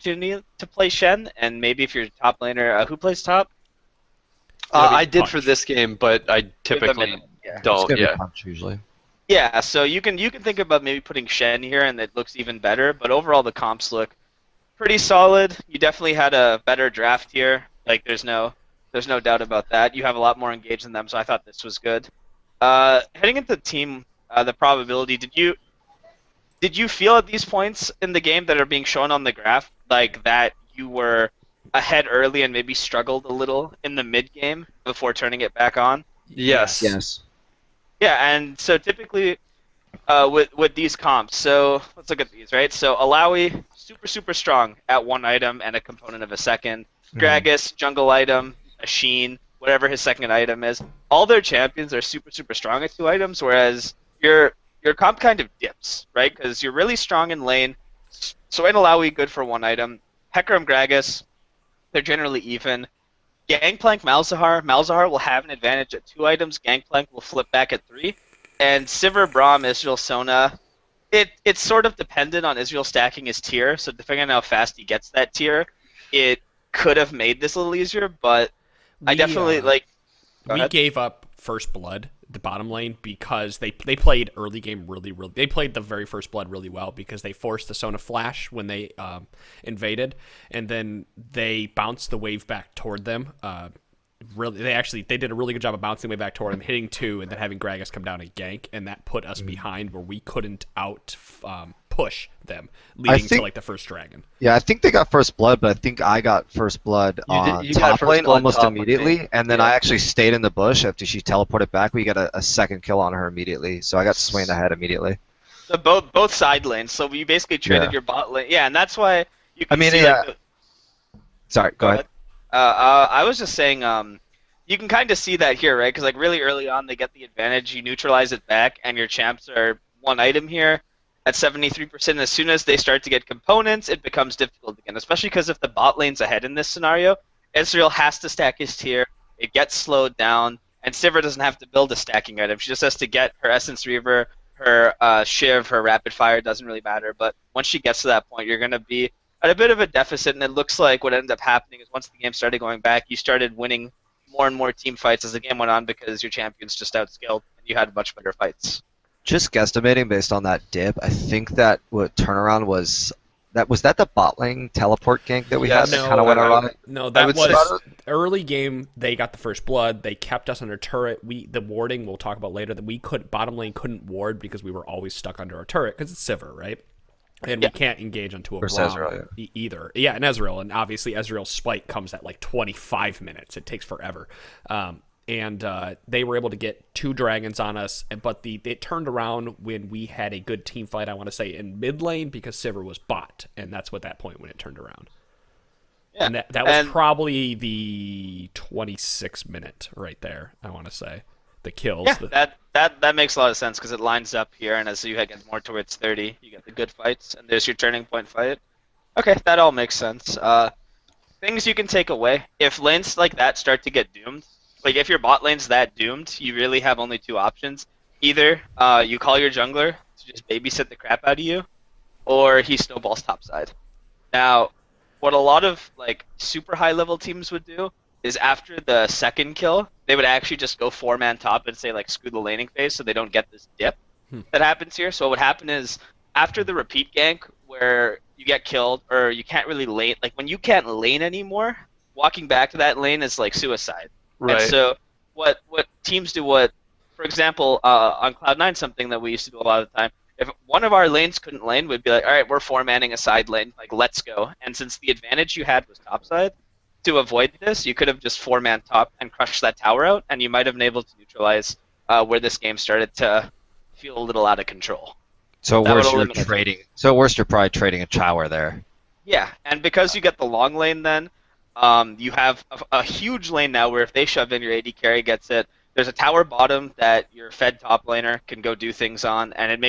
opportunity to play Shen, and maybe if you're a top laner, who plays top? I did for this game, but I typically Yeah. It's don't. gonna be Yeah. punch usually. Yeah, so you can think about maybe putting Shen here, and it looks even better. But overall, the comps look pretty solid. You definitely had a better draft here. Like there's no doubt about that. You have a lot more engaged in them, so I thought this was good. Heading into the team, the probability. Did you feel at these points in the game that are being shown on the graph like that you were ahead early and maybe struggled a little in the mid game before turning it back on? Yes. Yes. Yeah, and so typically with these comps, so let's look at these, right? So Alawi, super strong at one item and a component of a second. Gragas, jungle item, a Sheen, whatever his second item is. All their champions are super strong at two items, whereas your comp kind of dips, right? Because you're really strong in lane. So in Alawi, good for one item. Hecarim, Gragas, they're generally even. Gangplank, Malzahar will have an advantage at two items. Gangplank will flip back at three. And Sivir, Braum, Israel, Sona, it's sort of dependent on Israel stacking his tier. So depending on how fast he gets that tier, it could have made this a little easier. But I definitely like. We gave up first blood, the bottom lane, because they played early game really. They played the very first blood really well because they forced the Sona flash when they invaded, and then they bounced the wave back toward them. They did a really good job of bouncing the wave back toward them, hitting two, and then having Gragas come down and gank, and that put us behind where we couldn't push them, leading to like the first dragon. Yeah, I think they got first blood, but I think I got first blood on you got top first lane blood almost top lane. immediately, and then Yeah. I actually stayed in the bush after she teleported back. We got a second kill on her immediately, so I got Swain ahead immediately. So both side lanes. So you basically traded your bot lane. Yeah, and that's why you can see yeah. like, Sorry, go ahead. I was just saying, you can kind of see that here, right? Because like really early on, they get the advantage. You neutralize it back, and your champs are one item here at 73%. As soon as they start to get components, it becomes difficult again. Especially because if the bot lane's ahead in this scenario, Ezreal has to stack his tier. It gets slowed down, and Sivir doesn't have to build a stacking item. She just has to get her Essence Reaver, her Shiv, her Rapid Fire. It doesn't really matter. But once she gets to that point, you're going to be at a bit of a deficit, and it looks like what ended up happening is once the game started going back, you started winning more and more team fights as the game went on because your champions just outskilled and you had much better fights. Just guesstimating based on that dip, I think that what turnaround was that the bot lane teleport gank that we had that kind of went awry? No, that would was early game. They got the first blood. They kept us under turret. The warding we'll talk about later, that we could bottom lane couldn't ward because we were always stuck under our turret because it's Sivir, right? And we can't engage onto a Braum either. Yeah, and Ezreal. And obviously Ezreal's spike comes at like 25 minutes. It takes forever. And they were able to get two dragons on us. But it turned around when we had a good team fight, I want to say, in mid lane because Sivir was bot. And that's what that point when it turned around. Yeah. And that was probably the 26th minute right there, I want to say. The kills. Yeah, that makes a lot of sense because it lines up here, and as you get more towards 30, you get the good fights, and there's your turning point fight. Okay, that all makes sense. Things you can take away. If lanes like that start to get doomed, like if your bot lane's that doomed, you really have only two options. Either you call your jungler to just babysit the crap out of you, or he snowballs topside. Now, what a lot of like super high level teams would do is after the second kill, they would actually just go 4-man top and say like screw the laning phase so they don't get this dip that happens here. So what would happen is after the repeat gank where you get killed or you can't really lane, like when you can't lane anymore, walking back to that lane is like suicide. Right. And so what teams do, for example, on Cloud9, something that we used to do a lot of the time, if one of our lanes couldn't lane, we'd be like, all right, we're 4-manning a side lane, like let's go. And since the advantage you had was topside, to avoid this, you could have just 4-man top and crushed that tower out, and you might have been able to neutralize where this game started to feel a little out of control. So worse, you're probably trading a tower there. Yeah, and because you get the long lane then, you have a huge lane now where if they shove in, your AD carry gets it. There's a tower bottom that your fed top laner can go do things on, and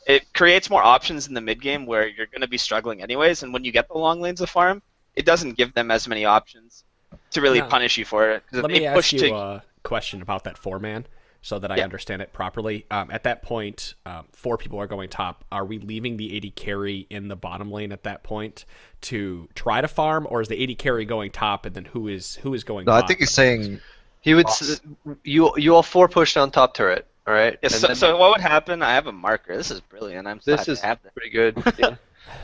it creates more options in the mid game where you're going to be struggling anyways, and when you get the long lanes of farm, it doesn't give them as many options to really punish you for it. Let me ask you a question about that 4-man. so that I understand it properly. At that point, 4 people are going top. Are we leaving the AD carry in the bottom lane at that point to try to farm, or is the AD carry going top, and then who is going No, bottom? I think he's saying He would. Boss. You all 4 pushed on top turret. All right. Yeah, And so, then- so what would happen? I have a marker. This is brilliant. I'm glad this is to have this. pretty good. Yeah.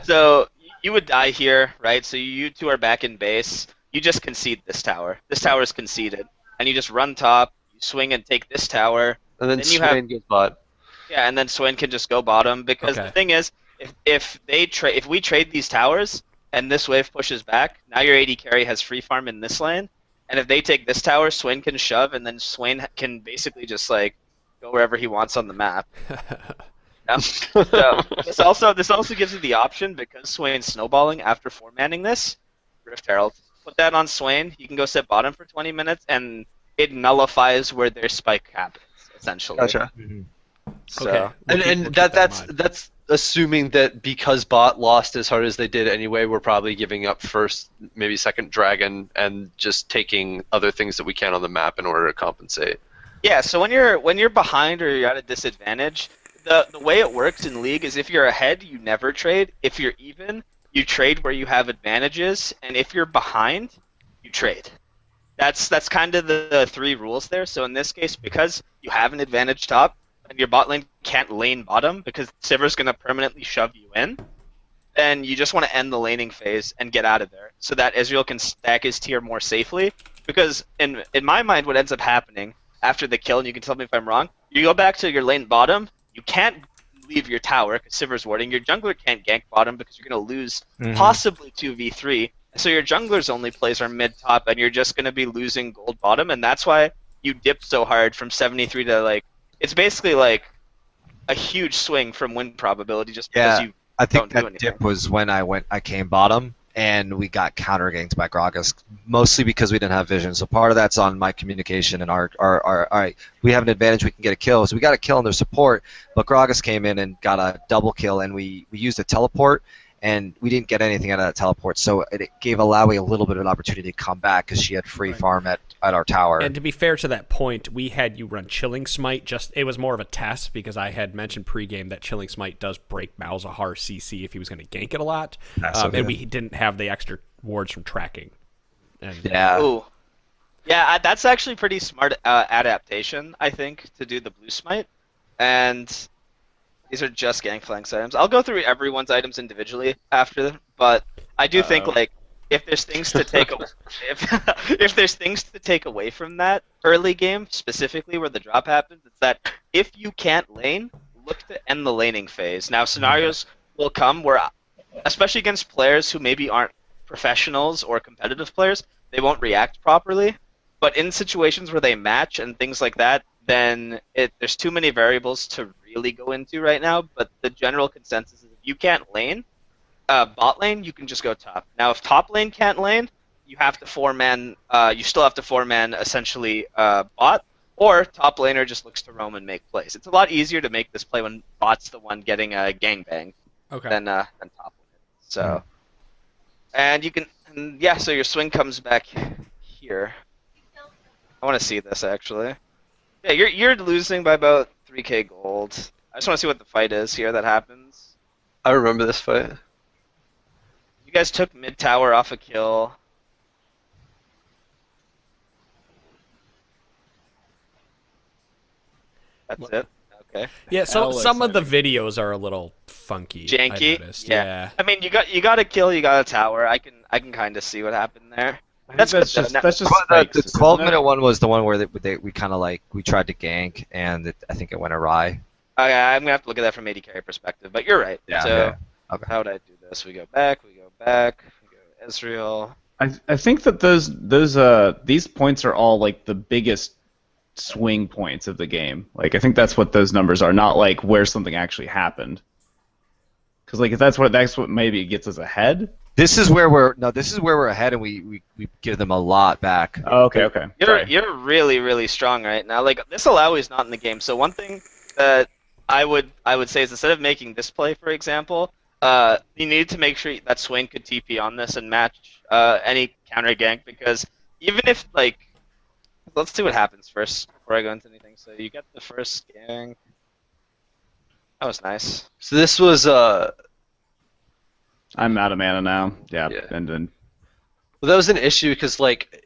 So you would die here, right? So you two are back in base. You just concede this tower. This tower is conceded, and you just run top. You swing and take this tower. And then Then you Swain goes bot. Yeah, and then Swain can just go bottom because Okay. the thing is, if we trade these towers and this wave pushes back, now your AD carry has free farm in this lane, and if they take this tower, Swain can shove, and then Swain can basically just like go wherever he wants on the map. Yeah. So this also gives you the option, because Swain's snowballing after 4-manning this Rift Herald. Put that on Swain. He can go sit bottom for 20 minutes, and it nullifies where their spike happens, essentially. Gotcha. So, Okay. We'll keep And that in mind. that's assuming that because bot lost as hard as they did anyway, we're probably giving up first, maybe second dragon, and just taking other things that we can on the map in order to compensate. Yeah, so when you're behind or you're at a disadvantage, the way it works in League is if you're ahead, you never trade. If you're even, you trade where you have advantages, and if you're behind, you trade. That's kind of the 3 rules there. So in this case, because you have an advantage top, and your bot lane can't lane bottom because Sivir's going to permanently shove you in, then you just want to end the laning phase and get out of there, so that Ezreal can stack his tier more safely. Because in my mind, what ends up happening after the kill, and you can tell me if I'm wrong, you go back to your lane bottom, you can't leave your tower because Sivir's warding, your jungler can't gank bottom because you're going to lose possibly 2v3, so your jungler's only plays are mid-top, and you're just going to be losing gold bottom, and that's why you dip so hard from 73 to, like, it's basically like a huge swing from win probability just because Yeah, you I think don't do that anything. dip was when I came bottom and we got counter ganked by Gragas, mostly because we didn't have vision. So part of that's on my communication and our all right, we have an advantage, we can get a kill. So we got a kill on their support, but Gragas came in and got a double kill, and we used a teleport, and we didn't get anything out of that teleport. So it gave Alawi a little bit of an opportunity to come back because she had free farm at our tower. And to be fair to that point, we had you run Chilling Smite. It was more of a test because I had mentioned pregame that Chilling Smite does break Malzahar CC if he was going to gank it a lot, and we didn't have the extra wards from tracking. And Yeah. Ooh. Yeah, that's actually pretty smart adaptation, I think, to do the blue smite. And these are just Gangplank's items. I'll go through everyone's items individually after, but I do think, like, if there's things to take away, if there's things to take away from that early game, specifically where the drop happens, it's that if you can't lane, look to end the laning phase. Now, scenarios will come where, especially against players who maybe aren't professionals or competitive players, they won't react properly. But in situations where they match and things like that, then there's too many variables to really go into right now. But the general consensus is if you can't lane, bot lane, you can just go top. Now, if top lane can't lane, you have to 4-man. You still have to 4-man essentially bot, or top laner just looks to roam and make plays. It's a lot easier to make this play when bot's the one getting a gangbang than top lane. So, and you can, so your swing comes back here. I want to see this actually. Yeah, you're losing by about 3k gold. I just want to see what the fight is here that happens. I remember this fight. You guys took mid tower off a kill. That's it. Okay. Yeah, so Alex, some of I the videos are a little funky. Janky. I noticed. Yeah. I mean, you got a kill, you got a tower. I can kind of see what happened there. That's good, just though. that's just But the spikes, 12-minute one was the one where we kind of we tried to gank, and I think it went awry. Okay, I'm gonna have to look at that from AD carry perspective, but you're right. Yeah, So yeah. Okay. how would I do this? We go back. We go Ezreal. I think that these points are all like the biggest swing points of the game. Like I think that's what those numbers are, not like where something actually happened. Because like if that's what maybe gets us ahead. This is where we're ahead, and we give them a lot back. Oh, okay. You're really, really strong right now. Like this Alawi is not in the game. So one thing that I would say is instead of making this play, for example, you need to make sure that Swain could TP on this and match any counter gank, because even if like let's see what happens first before I go into anything. So you get the first gank. That was nice. So this was I'm out of mana now. Yeah, Yeah. and then well, that was an issue because like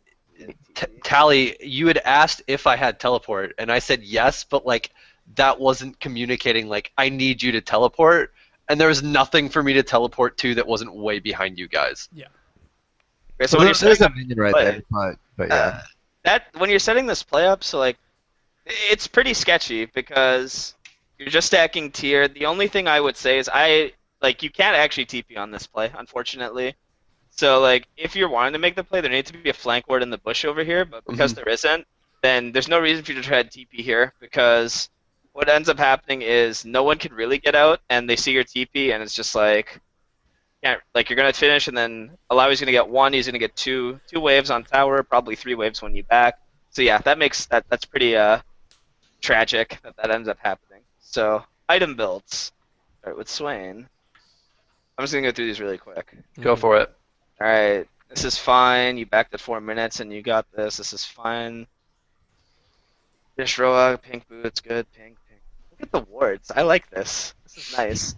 Tally, you had asked if I had teleport, and I said yes, but like that wasn't communicating like I need you to teleport, and there was nothing for me to teleport to that wasn't way behind you guys. Okay, so Well, when you're there's setting a minion right play, there, but yeah. that when you're setting this play up, so like it's pretty sketchy because you're just stacking tier. The only thing I would say is you can't actually TP on this play, unfortunately. So like if you're wanting to make the play, there needs to be a flank ward in the bush over here, but because there isn't, then there's no reason for you to try to TP here because what ends up happening is no one can really get out and they see your TP and it's just like you're gonna finish and then Alawi's gonna get one, he's gonna get two waves on tower, probably 3 waves when you back. So yeah, that's pretty tragic that ends up happening. So item builds. Start with Swain. I'm just gonna go through these really quick. Go for it. Alright, this is fine. You backed at 4 minutes and you got this. This is fine. Fish Roa, pink boots, good. Pink. Look at the wards. I like this. This is nice.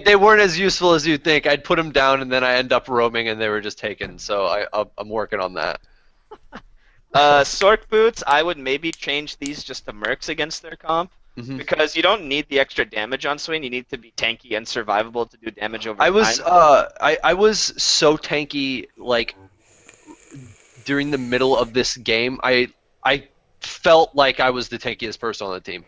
They weren't as useful as you'd think. I'd put them down and then I end up roaming and they were just taken. So I'm working on that. Sork boots, I would maybe change these just to mercs against their comp. Mhm. Because you don't need the extra damage on Swain. You need to be tanky and survivable to do damage over I time. was I was so tanky like during the middle of this game. I felt like I was the tankiest person on the team.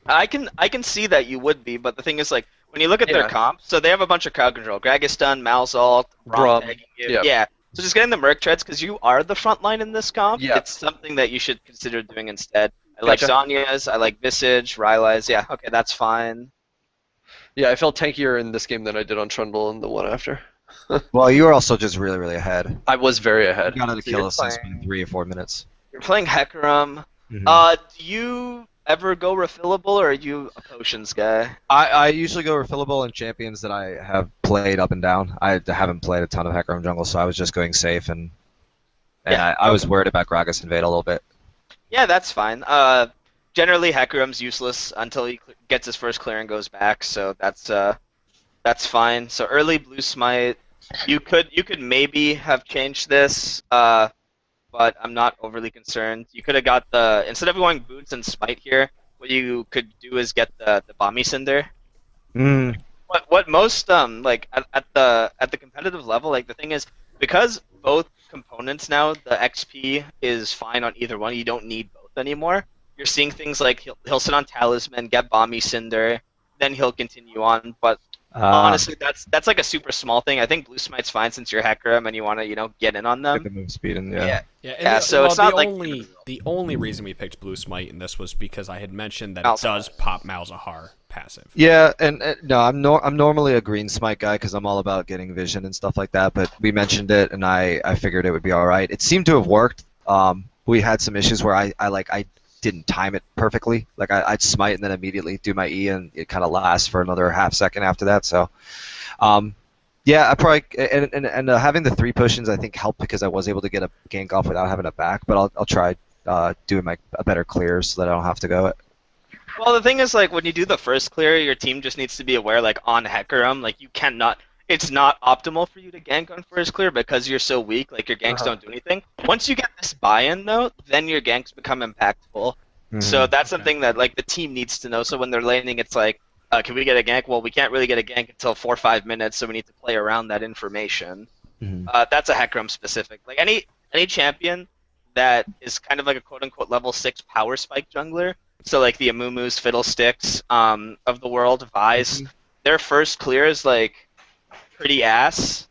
I can see that you would be, but the thing is, like, when you look at their Yeah. comp, so they have a bunch of crowd control. Gragaston, Malzalt, Brum, tagging you. yeah. Yeah. So just getting the Merc treads, because you are the front line in this comp, Yeah. it's something that you should consider doing instead. I like Gotcha. Zonya's, I like Visage, Rylai's. Yeah, okay, that's fine. Yeah, I felt tankier in this game than I did on Trundle and the one after. Well, you were also just really, really ahead. I was very ahead. You got to So kill you're assist playing- in 3 or 4 minutes. You're playing Hecarim. Mhm. Do you ever go refillable, or are you a potions guy? I usually go refillable in champions that I have played up and down. I haven't played a ton of Hecarim jungle, so I was just going safe, and Yeah, I was worried about Gragas Invade a little bit. Yeah, that's fine. Generally, Hecarim's useless until he gets his first clear and goes back, so that's fine. So early blue smite, you could maybe have changed this, but I'm not overly concerned. You could have got instead of going boots and smite here, what you could do is get the Bomby Cinder. Mm. What most like at the competitive level, like the thing is, because both components now, the XP is fine on either one. You don't need both anymore. You're seeing things like he'll sit on Talisman, get Bomby Cinder, then he'll continue on. But honestly, that's like a super small thing. I think Blue Smite's fine since you're Hecarim and you want to get in on Get the them. move speed and Yeah, Yeah, so it's not like- the only reason we picked Blue Smite in this was because I had mentioned that Malzahar. it does pop Malzahar passive. Yeah, and no, I'm normally a green smite guy because I'm all about getting vision and stuff like that. But we mentioned it, and I figured it would be all right. It seemed to have worked. We had some issues where I didn't time it perfectly. Like I'd smite and then immediately do my E, and it kind of lasts for another half second after that. So, yeah, I probably and having the 3 potions I think helped because I was able to get a gank off without having a back. But I'll try doing a better clear so that I don't have to go it. Well, the thing is, like, when you do the first clear, your team just needs to be aware, like, on Hecarim, like, you cannot... It's not optimal for you to gank on first clear because you're so weak, like, your ganks don't do anything. Once you get this buy-in, though, then your ganks become impactful. So that's something that, like, the team needs to know. So when they're laning, it's like, can we get a gank? Well, we can't really get a gank until 4 or 5 minutes, so we need to play around that information. That's a Hecarim specific. Like, any champion that is kind of like a quote-unquote level 6 power spike jungler, so like the Amumu's, Fiddlesticks of the world, Vi's, their first clear is like pretty ass,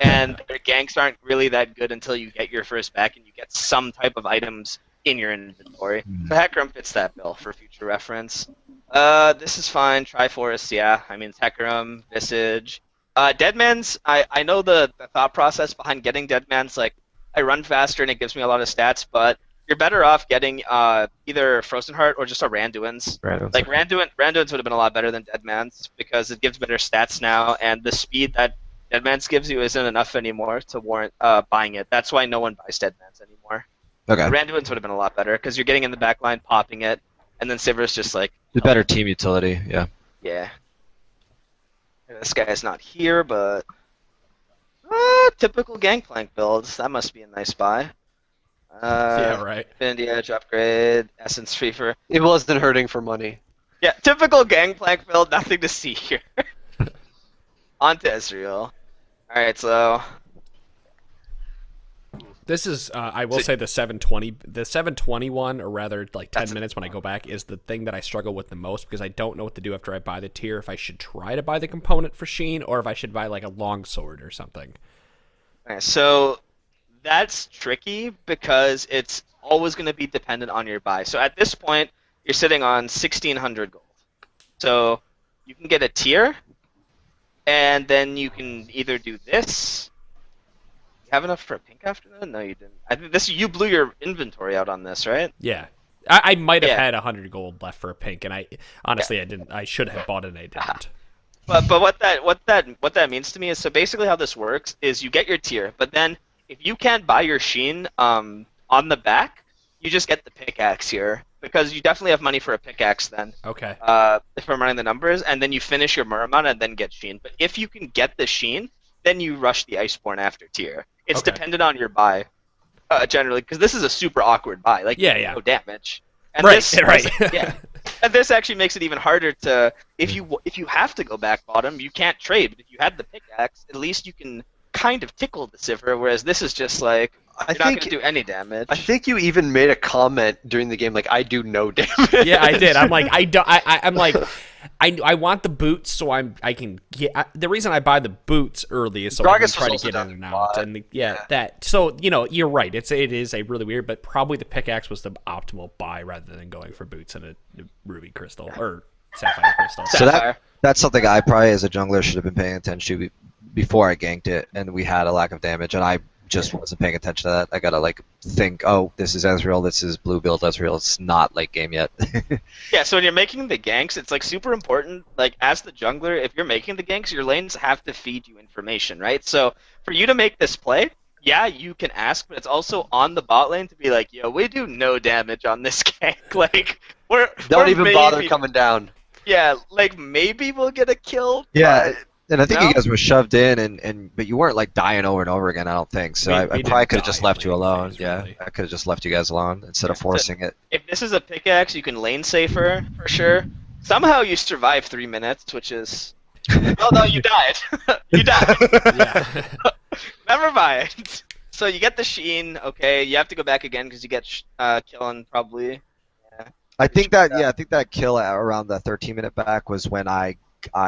and their ganks aren't really that good until you get your first back and you get some type of items in your inventory. So Hecarim fits that bill for future reference. This is fine. Triforce, yeah. I mean, it's Hecarim, Visage. Deadman's, I know the thought process behind getting Deadman's, like, I run faster and it gives me a lot of stats, but you're better off getting either Frozen Heart or just a Randuin's. Like Randuin's would have been a lot better than Deadman's because it gives better stats now, and the speed that Deadman's gives you isn't enough anymore to warrant buying it. That's why no one buys Deadman's anymore. Okay. Randuin's would have been a lot better because you're getting in the back line, popping it, and then Sivir's just like, The better team utility, yeah. yeah. This guy's not here, but typical Gangplank builds. That must be a nice buy. Yeah, right. Infinity Edge upgrade, Essence Reaver. It wasn't hurting for money. Yeah, typical Gangplank build. Nothing to see here. On to Ezreal. All right, so This is, I will say, the 721, or rather, like 10 minutes when I go back, is the thing that I struggle with the most because I don't know what to do after I buy the tier. If I should try to buy the component for Sheen, or if I should buy like a longsword or something. okay, so that's tricky because it's always going to be dependent on your buy. So at this point, you're sitting on 1,600 gold. So you can get a tier, and then you can either do this. You have enough for a pink after that? No, you didn't. I think you blew your inventory out on this, right? Yeah. I might have Yeah. had 100 gold left for a pink, and I honestly I didn't. I should have bought it, and I didn't. But what that means to me is, so basically how this works is you get your tier, but then if you can't buy your Sheen on the back, you just get the pickaxe here because you definitely have money for a pickaxe then. Okay. If I'm running the numbers, and then you finish your Muramon and then get Sheen. But if you can get the Sheen, then you rush the Iceborne after tier. It's Okay. dependent on your buy, generally, because this is a super awkward buy. Like, Yeah. no damage. And Right, this, right. yeah. And this actually makes it even harder to, if you have to go back bottom, you can't trade. But if you had the pickaxe, at least you can kind of tickle the Sivir. Whereas this is just like you're not going to do any damage. I think you even made a comment during the game like, I do no damage. Yeah, I did. I'm like, I'm like, I want the boots, so I can get. The reason I buy the boots early is so I can Gragas try was to also get down in and a out. lot. And that. So you're right. It is a really weird, but probably the pickaxe was the optimal buy rather than going for boots and a ruby crystal or sapphire crystal. So Sapphire. that's something I probably as a jungler should have been paying attention to before I ganked it, and we had a lack of damage, and I just wasn't paying attention to that. I gotta like think, oh, this is Ezreal, this is blue build Ezreal. It's not late game yet. Yeah, so when you're making the ganks, it's like super important. Like as the jungler, if you're making the ganks, your lanes have to feed you information, right? So for you to make this play, yeah, you can ask, but it's also on the bot lane to be like, yo, we do no damage on this gank. Like Don't we're even bother maybe- coming down. Yeah, like maybe we'll get a kill. Yeah, but- and I think No? you guys were shoved in, but you weren't like dying over and over again. I don't think so. We I didn't probably could have die just in left you lane alone. phase, Yeah, really. I could have just left you guys alone instead of Yeah, so- forcing it. If this is a pickaxe, you can lane safer for sure. Somehow you survive 3 minutes, which is. Oh no, you died. You died. Yeah. Never mind. So you get the Sheen, okay. You have to go back again because you get killing probably. I think that kill at around the 13-minute back was when I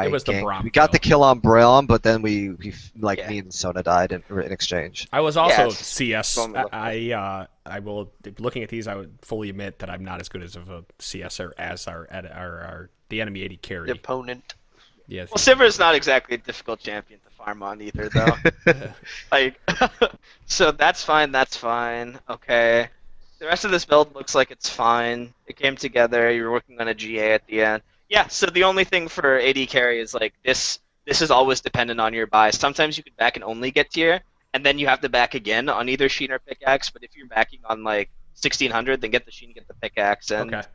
It was the ganked. Braum We got the kill. kill on Braum, but then we Yeah. me and Sona died in exchange. I was also Yes. CS. Moment. I will, looking at these, I would fully admit that I'm not as good as of a CSer as our the enemy 80 carry. The opponent. Yeah. Well, Sivir's not exactly a difficult champion to farm on either, though. Like, so that's fine. That's fine. Okay. The rest of this build looks like it's fine. It came together. You were working on a GA at the end. Yeah. So the only thing for AD carry is like this. This is always dependent on your buy. Sometimes you can back and only get tier, and then you have to back again on either Sheen or pickaxe. But if you're backing on like 1600, then get the Sheen, get the pickaxe, and Okay.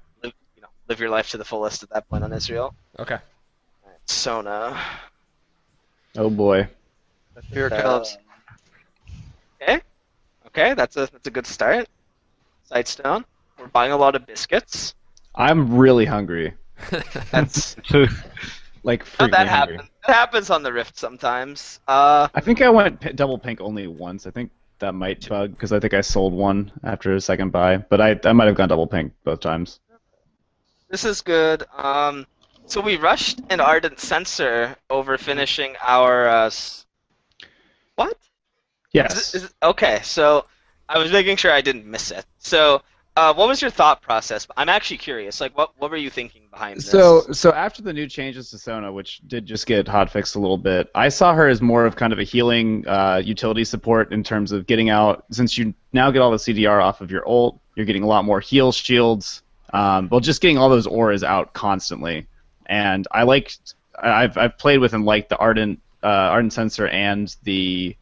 live your life to the fullest at that point on Israel. Okay. Alright, Sona. Oh boy. Here it comes. Okay, that's a good start. Sightstone. We're buying a lot of biscuits. I'm really hungry. That's like Oh, freaking that hungry. happens. That happens on the Rift sometimes. I think I went double pink only once. I think that might bug because I think I sold one after a second buy, but I might have gone double pink both times. This is good. So we rushed an Ardent Sensor over finishing our. What? Yes. Okay, so I was making sure I didn't miss it. So, what was your thought process? I'm actually curious. Like, what were you thinking behind this? So after the new changes to Sona, which did just get hotfixed a little bit, I saw her as more of kind of a healing utility support in terms of getting out. Since you now get all the CDR off of your ult, you're getting a lot more heal shields. Well, just getting all those auras out constantly. And I've played with and liked the Ardent Sensor and the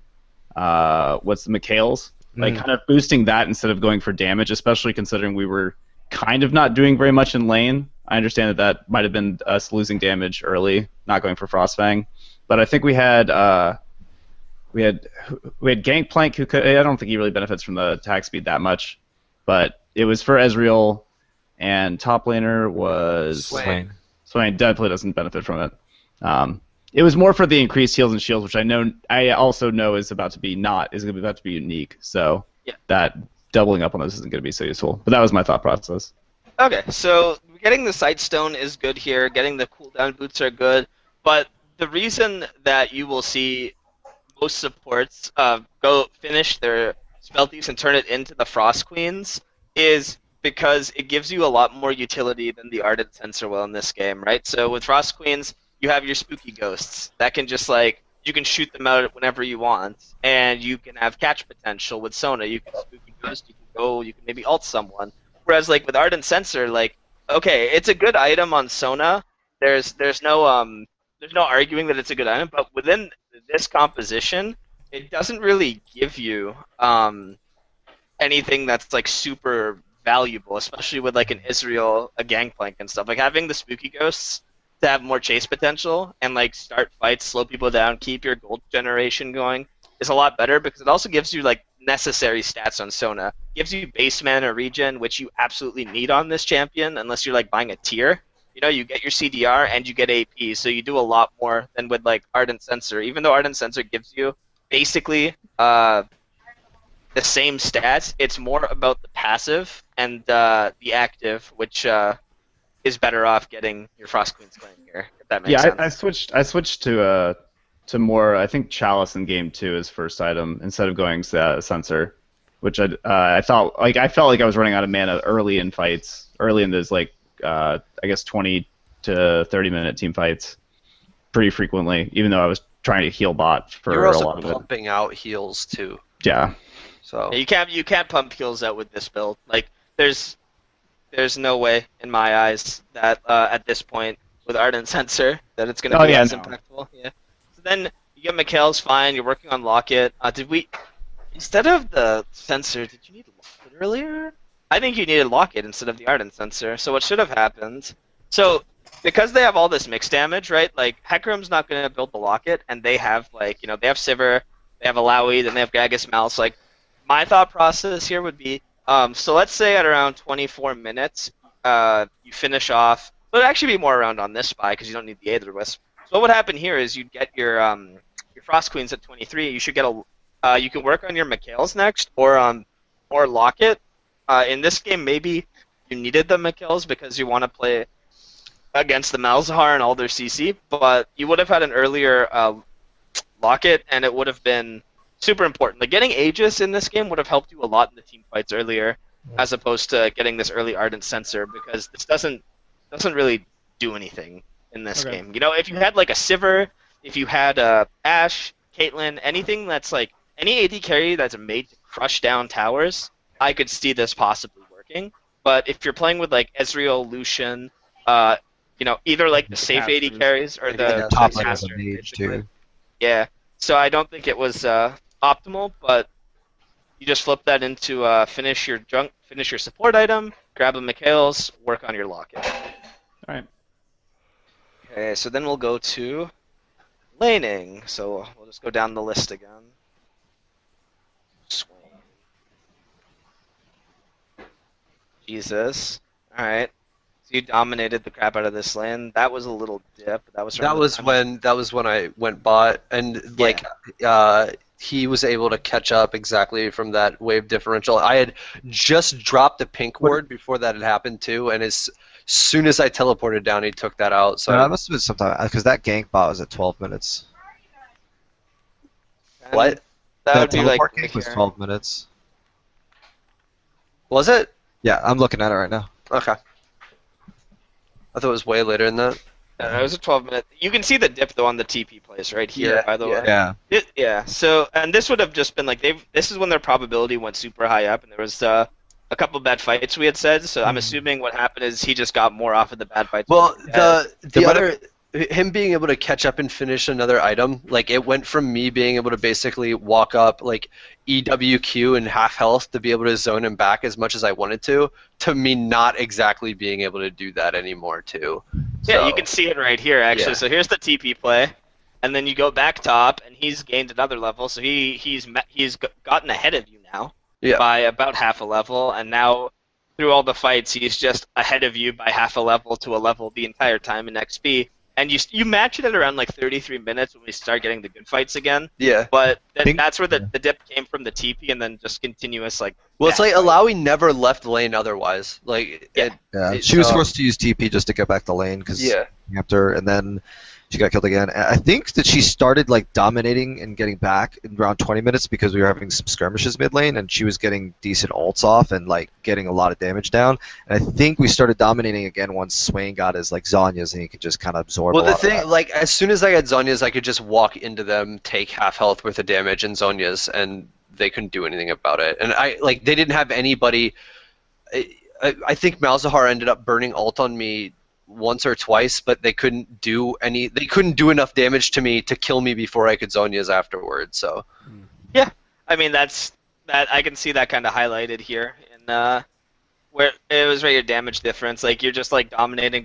what's the Mikhail's. Like kind of boosting that instead of going for damage, especially considering we were kind of not doing very much in lane. I understand that might have been us losing damage early, not going for Frostfang, but I think we had Gangplank who could. I don't think he really benefits from the attack speed that much, but it was for Ezreal, and top laner was Swain. Swain definitely doesn't benefit from it. It was more for the increased heals and shields, which I also know is about to be unique. So Yeah. that doubling up on those isn't going to be so useful. But that was my thought process. Okay, so getting the Sightstone is good here. Getting the cooldown boots are good, but the reason that you will see most supports go finish their spell thieves and turn it into the Frost Queens is because it gives you a lot more utility than the Ardent Censer will in this game, right? So with Frost Queens, you have your spooky ghosts that can just like you can shoot them out whenever you want, and you can have catch potential with Sona. You can spooky ghost, you can maybe ult someone. Whereas like with Ardent Censer, like okay, it's a good item on Sona. There's no arguing that it's a good item, but within this composition, it doesn't really give you anything that's like super valuable, especially with like an Israel, a Gangplank and stuff. Like having the spooky ghosts to have more chase potential and like start fights, slow people down, keep your gold generation going is a lot better because it also gives you like necessary stats on Sona. Gives you base mana regen, which you absolutely need on this champion unless you're like buying a tier. You know, you get your CDR and you get AP, so you do a lot more than with like Ardent Censer. Even though Ardent Censer gives you basically the same stats, it's more about the passive and the active, which is better off getting your Frost Queens going here. If that makes sense. I switched to more. I think Chalice in game 2 is first item instead of going Censer, which I felt like I was running out of mana early in fights, early in those like I guess 20 to 30 minute team fights, pretty frequently. Even though I was trying to heal bot for You're a also lot of it. pumping out heals too. Yeah. So Yeah, you can't pump heals out with this build. Like there's no way in my eyes that at this point with Ardent Censer that it's going to be as impactful. Yeah. So then you get Mikhail's fine. You're working on Locket. Did we instead of the Censer? Did you need Locket earlier? I think you needed Locket instead of the Ardent Censer. So what should have happened? So because they have all this mixed damage, right? Like Hecarim's not going to build the Locket, and they have like they have Sivir, they have Alawi, then they have Gragas Mouse. Like my thought process here would be, so let's say at around 24 minutes, you finish off. It would actually be more around on this spy because you don't need the Aether Wisp. So what would happen here is you'd get your Frost Queens at 23. You should get you can work on your Mikhails next, or Locket. In this game, maybe you needed the Mikhails because you want to play against the Malzahar and all their CC, but you would have had an earlier Locket, and it would have been super important. Like getting Aegis in this game would have helped you a lot in the team fights earlier, as opposed to getting this early Ardent Censer, because this doesn't really do anything in this game. You know, if you had like a Sivir, if you had Ashe, Caitlyn, anything that's like any AD carry that's made to crush down towers, I could see this possibly working. But if you're playing with like Ezreal, Lucian, either like the safe AD carries or the top lane caster, is a mage basically. too. Yeah, so I don't think it was optimal, but you just flip that into finish your support item, grab a Mikhails, work on your Locket. All right. Okay, so then we'll go to laning. So we'll just go down the list again. Swain. Jesus. All right. So you dominated the crap out of this lane. That was a little dip. That was when I went bot, and like he was able to catch up exactly from that wave differential. I had just dropped the pink ward before that had happened too, and as soon as I teleported down, he took that out. So that must have been sometime because that gank bot was at 12 minutes. What? That would be like teleport gank was 12 minutes. Was it? Yeah, I'm looking at it right now. Okay. I thought it was way later than that. It was a 12-minute. You can see the dip though on the TP plays right here, by the way. Yeah. So, and this would have just been like this is when their probability went super high up, and there was a couple bad fights we had said. So I'm assuming what happened is he just got more off of the bad fights. Well, the him being able to catch up and finish another item, like it went from me being able to basically walk up like EWQ and half health to be able to zone him back as much as I wanted to me not exactly being able to do that anymore too. Yeah, So, you can see it right here actually. Yeah. So here's the TP play, and then you go back top, and he's gained another level. So he's gotten ahead of you now Yeah. by about half a level, and now through all the fights, he's just ahead of you by half a level to a level the entire time in XP. And you match it at around like 33 minutes when we start getting the good fights again. Yeah. But think- that's where the dip came from the TP, and then just continuous like. Well, it's like back fight. Alawi never left lane otherwise. Like, Yeah. Yeah, It- she was um, forced to use TP just to get back the lane because yeah. after, and then she got killed again. And I think that she started like dominating and getting back in around 20 minutes because we were having some skirmishes mid lane, and she was getting decent ults off and like getting a lot of damage down. And I think we started dominating again once Swain got his like Zonya's and he could just kind of absorb. Well, a the lot of thing, that. like, as soon as I got Zonya's, I could just walk into them, take half health worth of damage and Zonya's, and they couldn't do anything about it. And they didn't have anybody. I think Malzahar ended up burning ult on me once or twice, but they couldn't do enough damage to me to kill me before I could Zonya's afterwards. So I mean, that I can see that kind of highlighted here in where it was right your damage difference. Like you're just like dominating.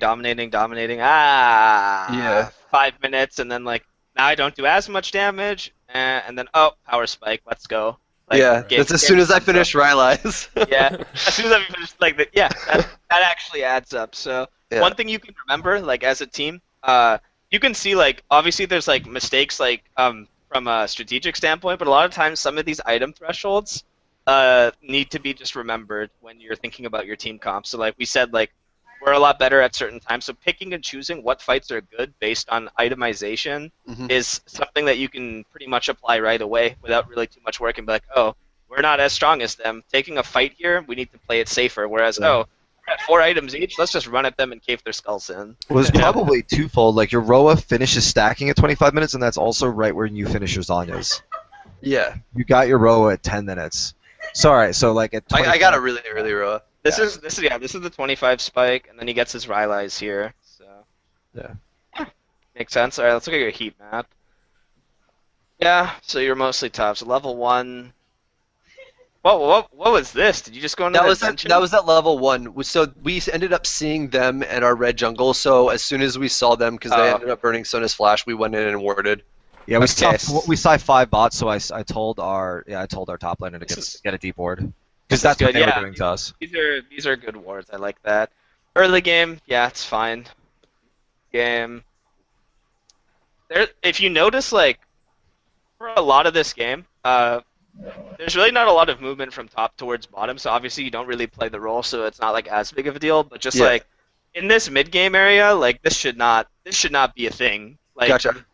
Yeah. 5 minutes, and then like now I don't do as much damage, and then power spike. Let's go. Like, yeah, that's as soon as I finish Rylai's. Yeah, as soon as I finish like that. Yeah, that actually adds up. So Yeah. one thing you can remember, like as a team, you can see like obviously there's like mistakes like from a strategic standpoint, but a lot of times some of these item thresholds need to be just remembered when you're thinking about your team comp. So like we said, like we're a lot better at certain times. So picking and choosing what fights are good based on itemization Mhm. is something that you can pretty much apply right away without really too much work and be like, oh, we're not as strong as them. Taking a fight here, we need to play it safer. Whereas, we're at 4 items each, let's just run at them and cave their skulls in. It was Yeah. probably twofold. Like your Roa finishes stacking at 25 minutes, and that's also right where you finish your Zonya's. Yeah, You got your Roa at 10 minutes. Sorry, so like at I got a really early row. This is the 25 spike, and then he gets his Rylai's here. So Yeah. makes sense. All right, let's look at your heat map. Yeah, so you're mostly top. So level 1. What was this? Did you just go into That was dungeon? that was at level 1. So we ended up seeing them at our red jungle. So as soon as we saw them, because they Oh. ended up burning Sona's flash, we went in and warded. Yeah, we Okay. saw 5 bots, so I told our top laner to get a deep ward because that's what good, they yeah. were doing to us. These are good wards. I like that. Early game, yeah, it's fine. Game. There, if you notice, like for a lot of this game, there's really not a lot of movement from top towards bottom. So obviously you don't really play the role, so it's not like as big of a deal. But just Yeah. like in this mid game area, like this should not be a thing. Like Gotcha.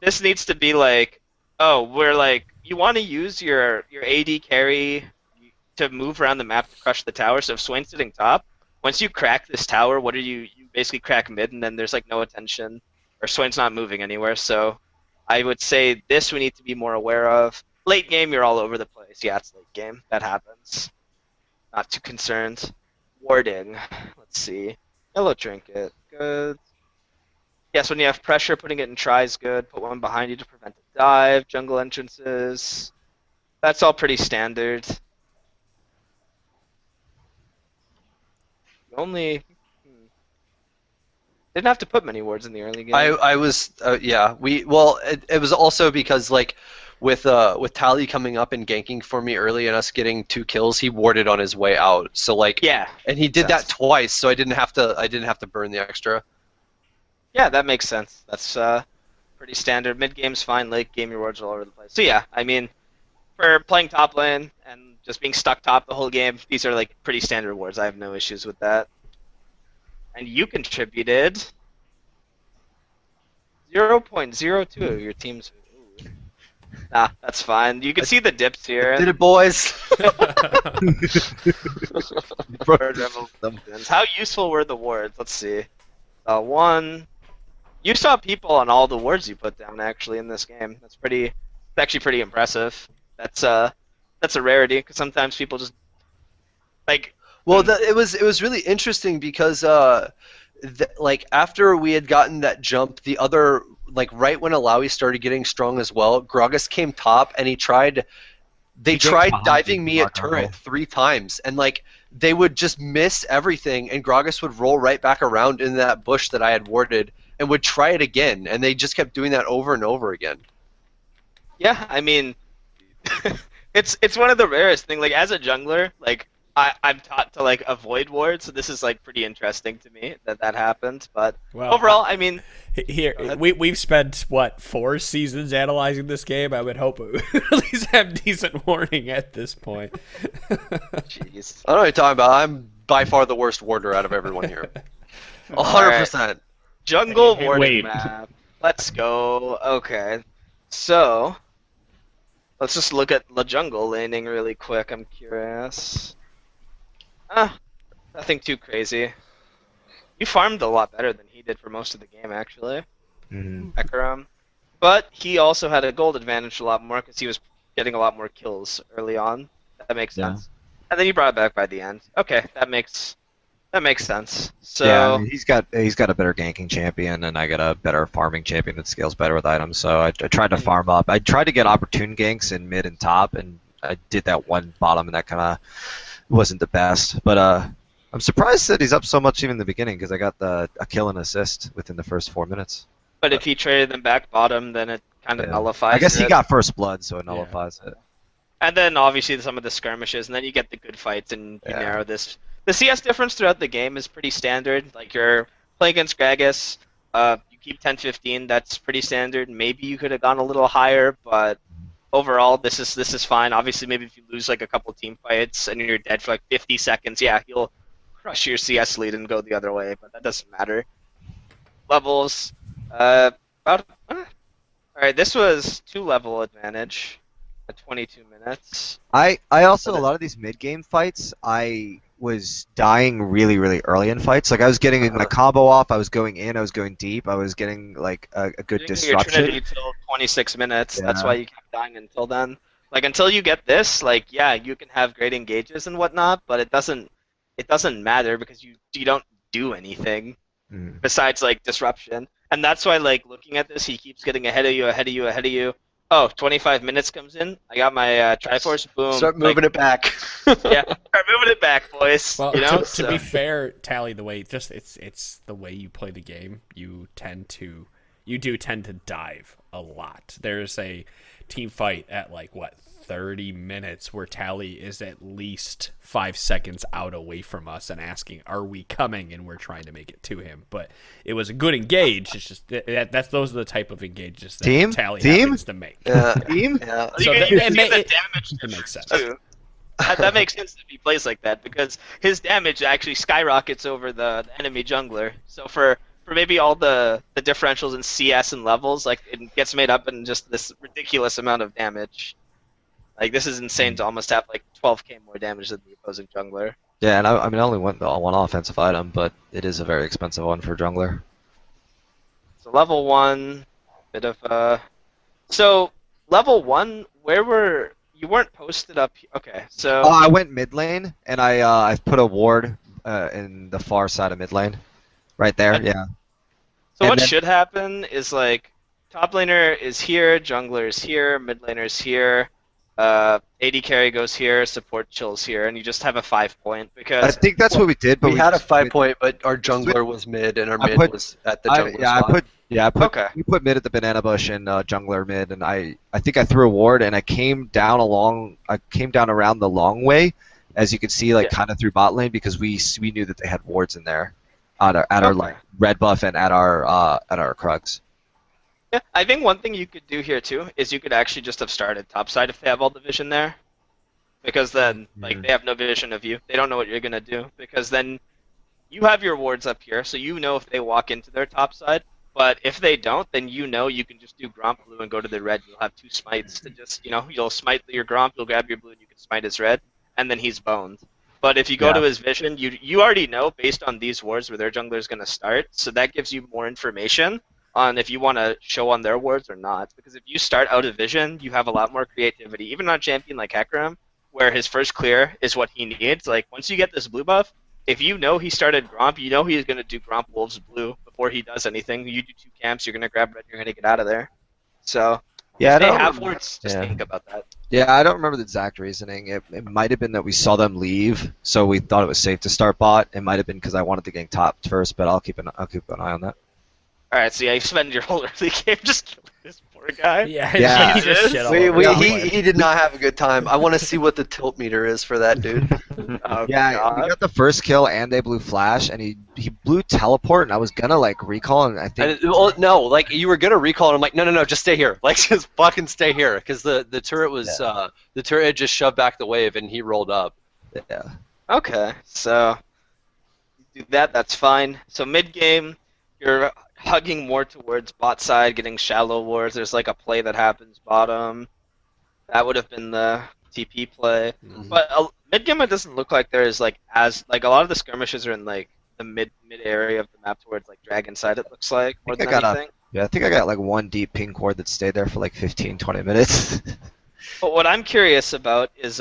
this needs to be like, oh, we're like you want to use your AD carry to move around the map to crush the tower. So if Swain's sitting top, once you crack this tower, what are you basically crack mid, and then there's like no attention, or Swain's not moving anywhere. So I would say this we need to be more aware of. Late game, you're all over the place. Yeah, it's late game. That happens. Not too concerned. Warding. Let's see. Yellow trinket. Good. Yes, when you have pressure, putting it in try is good. Put one behind you to prevent the dive. Jungle entrances. That's all pretty standard. You only didn't have to put many wards in the early game. I was yeah. It was also because like with Tally coming up and ganking for me early and us getting 2 kills, he warded on his way out. So like yeah, and he did Yes. that twice, so I didn't have to burn the extra. yeah, that makes sense. That's pretty standard. Mid game's fine. Late game, your wards are all over the place. So yeah, I mean, for playing top lane and just being stuck top the whole game, these are like pretty standard wards. I have no issues with that. And you contributed 0.02 your team's. Ooh. Nah, that's fine. You can see the dips here. Did it, boys? How useful were the wards? Let's see. 1. You saw people on all the wards you put down actually in this game. That's actually pretty impressive. That's a rarity because sometimes people just like. Well, it was really interesting because like after we had gotten that jump, the other like right when Alawi started getting strong as well, Gragas came top and they He ganks tried behind diving you, me at Mark turret Uncle. 3 times, and like they would just miss everything, and Gragas would roll right back around in that bush that I had warded and would try it again, and they just kept doing that over and over again. Yeah, I mean, it's one of the rarest thing. Like as a jungler, like I'm taught to like avoid wards, so this is like pretty interesting to me that happened. But Well, overall, I mean, here go ahead. we've spent what 4 seasons analyzing this game. I would hope it would at least have decent warning at this point. jeez. I don't know what you're talking about. I'm by far the worst warder out of everyone here. 100%. Jungle Hey, warning wait. map. Let's go. Okay, so let's just look at the jungle laning really quick. I'm curious. Nothing too crazy. You farmed a lot better than he did for most of the game, actually. Mhm. Ekram. But he also had a gold advantage a lot more because he was getting a lot more kills early on. That makes Yeah. sense. And then you brought it back by the end. Okay, that makes sense. So Yeah, I mean, he's got a better ganking champion, and I got a better farming champion that scales better with items. So I tried to farm up. I tried to get opportune ganks in mid and top, and I did that one bottom, and that kind of wasn't the best. But I'm surprised that he's up so much even in the beginning because I got a kill and assist within the first 4 minutes. but if he traded them back bottom, then it kind of Yeah. nullifies I guess he it. got first blood, so it nullifies it. And then obviously some of the skirmishes, and then you get the good fights, and you Yeah. narrow this. The CS difference throughout the game is pretty standard. Like you're playing against Gragas, you keep 10-15, that's pretty standard. Maybe you could have gone a little higher, but overall this is fine. Obviously, maybe if you lose like a couple team fights and you're dead for like 50 seconds, yeah, you'll crush your CS lead and go the other way, but that doesn't matter. Levels, about. All right, this was 2-level advantage at 22 minutes. I also But a lot of these mid game fights I was dying really early in fights. Like I was getting my combo off, I was going in, I was going deep, I was getting like a good You didn't get your disruption. Trinity till 26 minutes. That's Yeah. why you kept dying until then. Like until you get this, like yeah, you can have great engages and whatnot, but it doesn't matter because you don't do anything Mm. besides like disruption. And that's why like looking at this, he keeps getting ahead of you. Oh, 25 minutes comes in. I got my Triforce. Boom. Start moving it back. Yeah, start moving it back, boys. Well, you know. to be fair, Tally, the way it's the way you play the game, you do tend to dive a lot. There's a team fight at like what 30 minutes where Tally is at least 5 seconds out away from us and asking, "Are we coming?" And we're trying to make it to him. But it was a good engage. It's just those are the type of engages that Tally happens to make. Yeah. Team? Yeah. So you that- can it see ma- the it- damage it makes sense. too. That makes sense if he plays like that because his damage actually skyrockets over the enemy jungler. So for maybe all the differentials in CS and levels, like it gets made up in just this ridiculous amount of damage. Like this is insane to almost have like 12k more damage than the opposing jungler. Yeah, and I mean I only went the one offensive item, but it is a very expensive one for jungler. So level 1, bit of So level 1, you weren't posted up? Okay, so I went mid lane and I put a ward in the far side of mid lane, right there. And- Yeah. So And what then- should happen is like top laner is here, jungler is here, mid laner is here, AD carry goes here, support chills here, and you just have a 5-point I because think that's what we did, but we had a just- 5-point, but our jungler was mid, and our I mid put- was at the I jungler spot. Okay. We put mid at the banana bush and jungler mid, and I think I threw a ward and I came down around the long way, as you can see, like Yeah. kind of through bot lane because we knew that they had wards in there, at our Okay. like red buff and at our Krugs. Yeah, I think one thing you could do here too is you could actually just have started topside if they have all the vision there. Because then, like, they have no vision of you. They don't know what you're going to do. Because then you have your wards up here, so you know if they walk into their topside. But if they don't, then you know you can just do Gromp blue and go to the red. You'll have 2 smites to just, you'll smite your Gromp, you'll grab your blue, and you can smite his red, and then he's boned. But if you go Yeah. to his vision, you already know based on these wards where their jungler is going to start, so that gives you more information on if you want to show on their wards or not. Because if you start out of vision, you have a lot more creativity. Even on a champion like Hecarim, where his first clear is what he needs. Like once you get this blue buff, if you know he started Gromp, you know he's gonna do Gromp Wolves Blue before he does anything. You do 2 camps, you're gonna grab red, you're gonna get out of there. So Yeah, if I they don't have remember- wards, just yeah. think about that. Yeah, I don't remember the exact reasoning. It might have been that we saw them leave, so we thought it was safe to start bot. It might have been because I wanted to gank top first, but I'll keep an eye on that. All right, so yeah, you spend your whole early game just killing this poor guy. Yeah, Yeah. he just shit all We, over we, the he, place. he did not have a good time. I want to see what the tilt meter is for that dude. Oh, Yeah, God. we got the first kill and they blew flash, and he blew teleport, and I was gonna like recall, and I think Well, no, like you were gonna recall, and I'm like, no, just stay here. Like, just fucking stay here, because the turret was the turret had just shoved back the wave, and he rolled up. yeah. Okay, so you do that. That's fine. So mid game, you're hugging more towards bot side, getting shallow wards. There's like a play that happens bottom. That would have been the TP play. Mhm. But mid game, it doesn't look like there's like as like a lot of the skirmishes are in like the mid area of the map towards like dragon side. It looks like more think than I got anything. Yeah, I think I got like one deep ping cord that stayed there for like 15, 20 minutes. But what I'm curious about is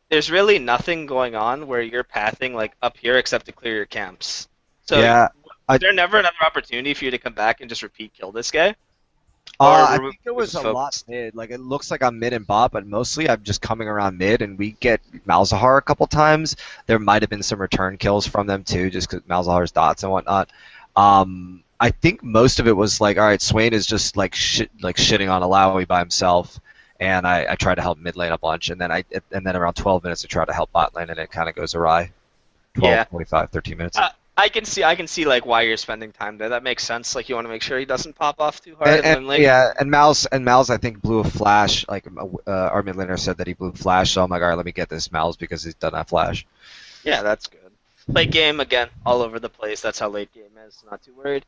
there's really nothing going on where you're pathing like up here except to clear your camps. So Yeah, is there never another opportunity for you to come back and just repeat kill this guy? I Or think there was a focused? lot mid. Like it looks like I'm mid and bot, but mostly I'm just coming around mid, and we get Malzahar a couple times. There might have been some return kills from them too, just because Malzahar's dots and whatnot. I think most of it was like, all right, Swain is just like shitting on Alawi by himself, and I tried to help mid lane a bunch, and then around 12 minutes I tried to help bot lane, and it kind of goes awry. 12, Yeah. 45, 13 minutes. I can see like why you're spending time there. That makes sense. Like you want to make sure he doesn't pop off too hard. And like, yeah, and Mal's I think blew a flash. Like our mid laner said that he blew flash, so I'm like, all right, let me get this Mal's because he's done that flash. yeah, that's good. Late game again, all over the place. That's how late game is. Not too worried.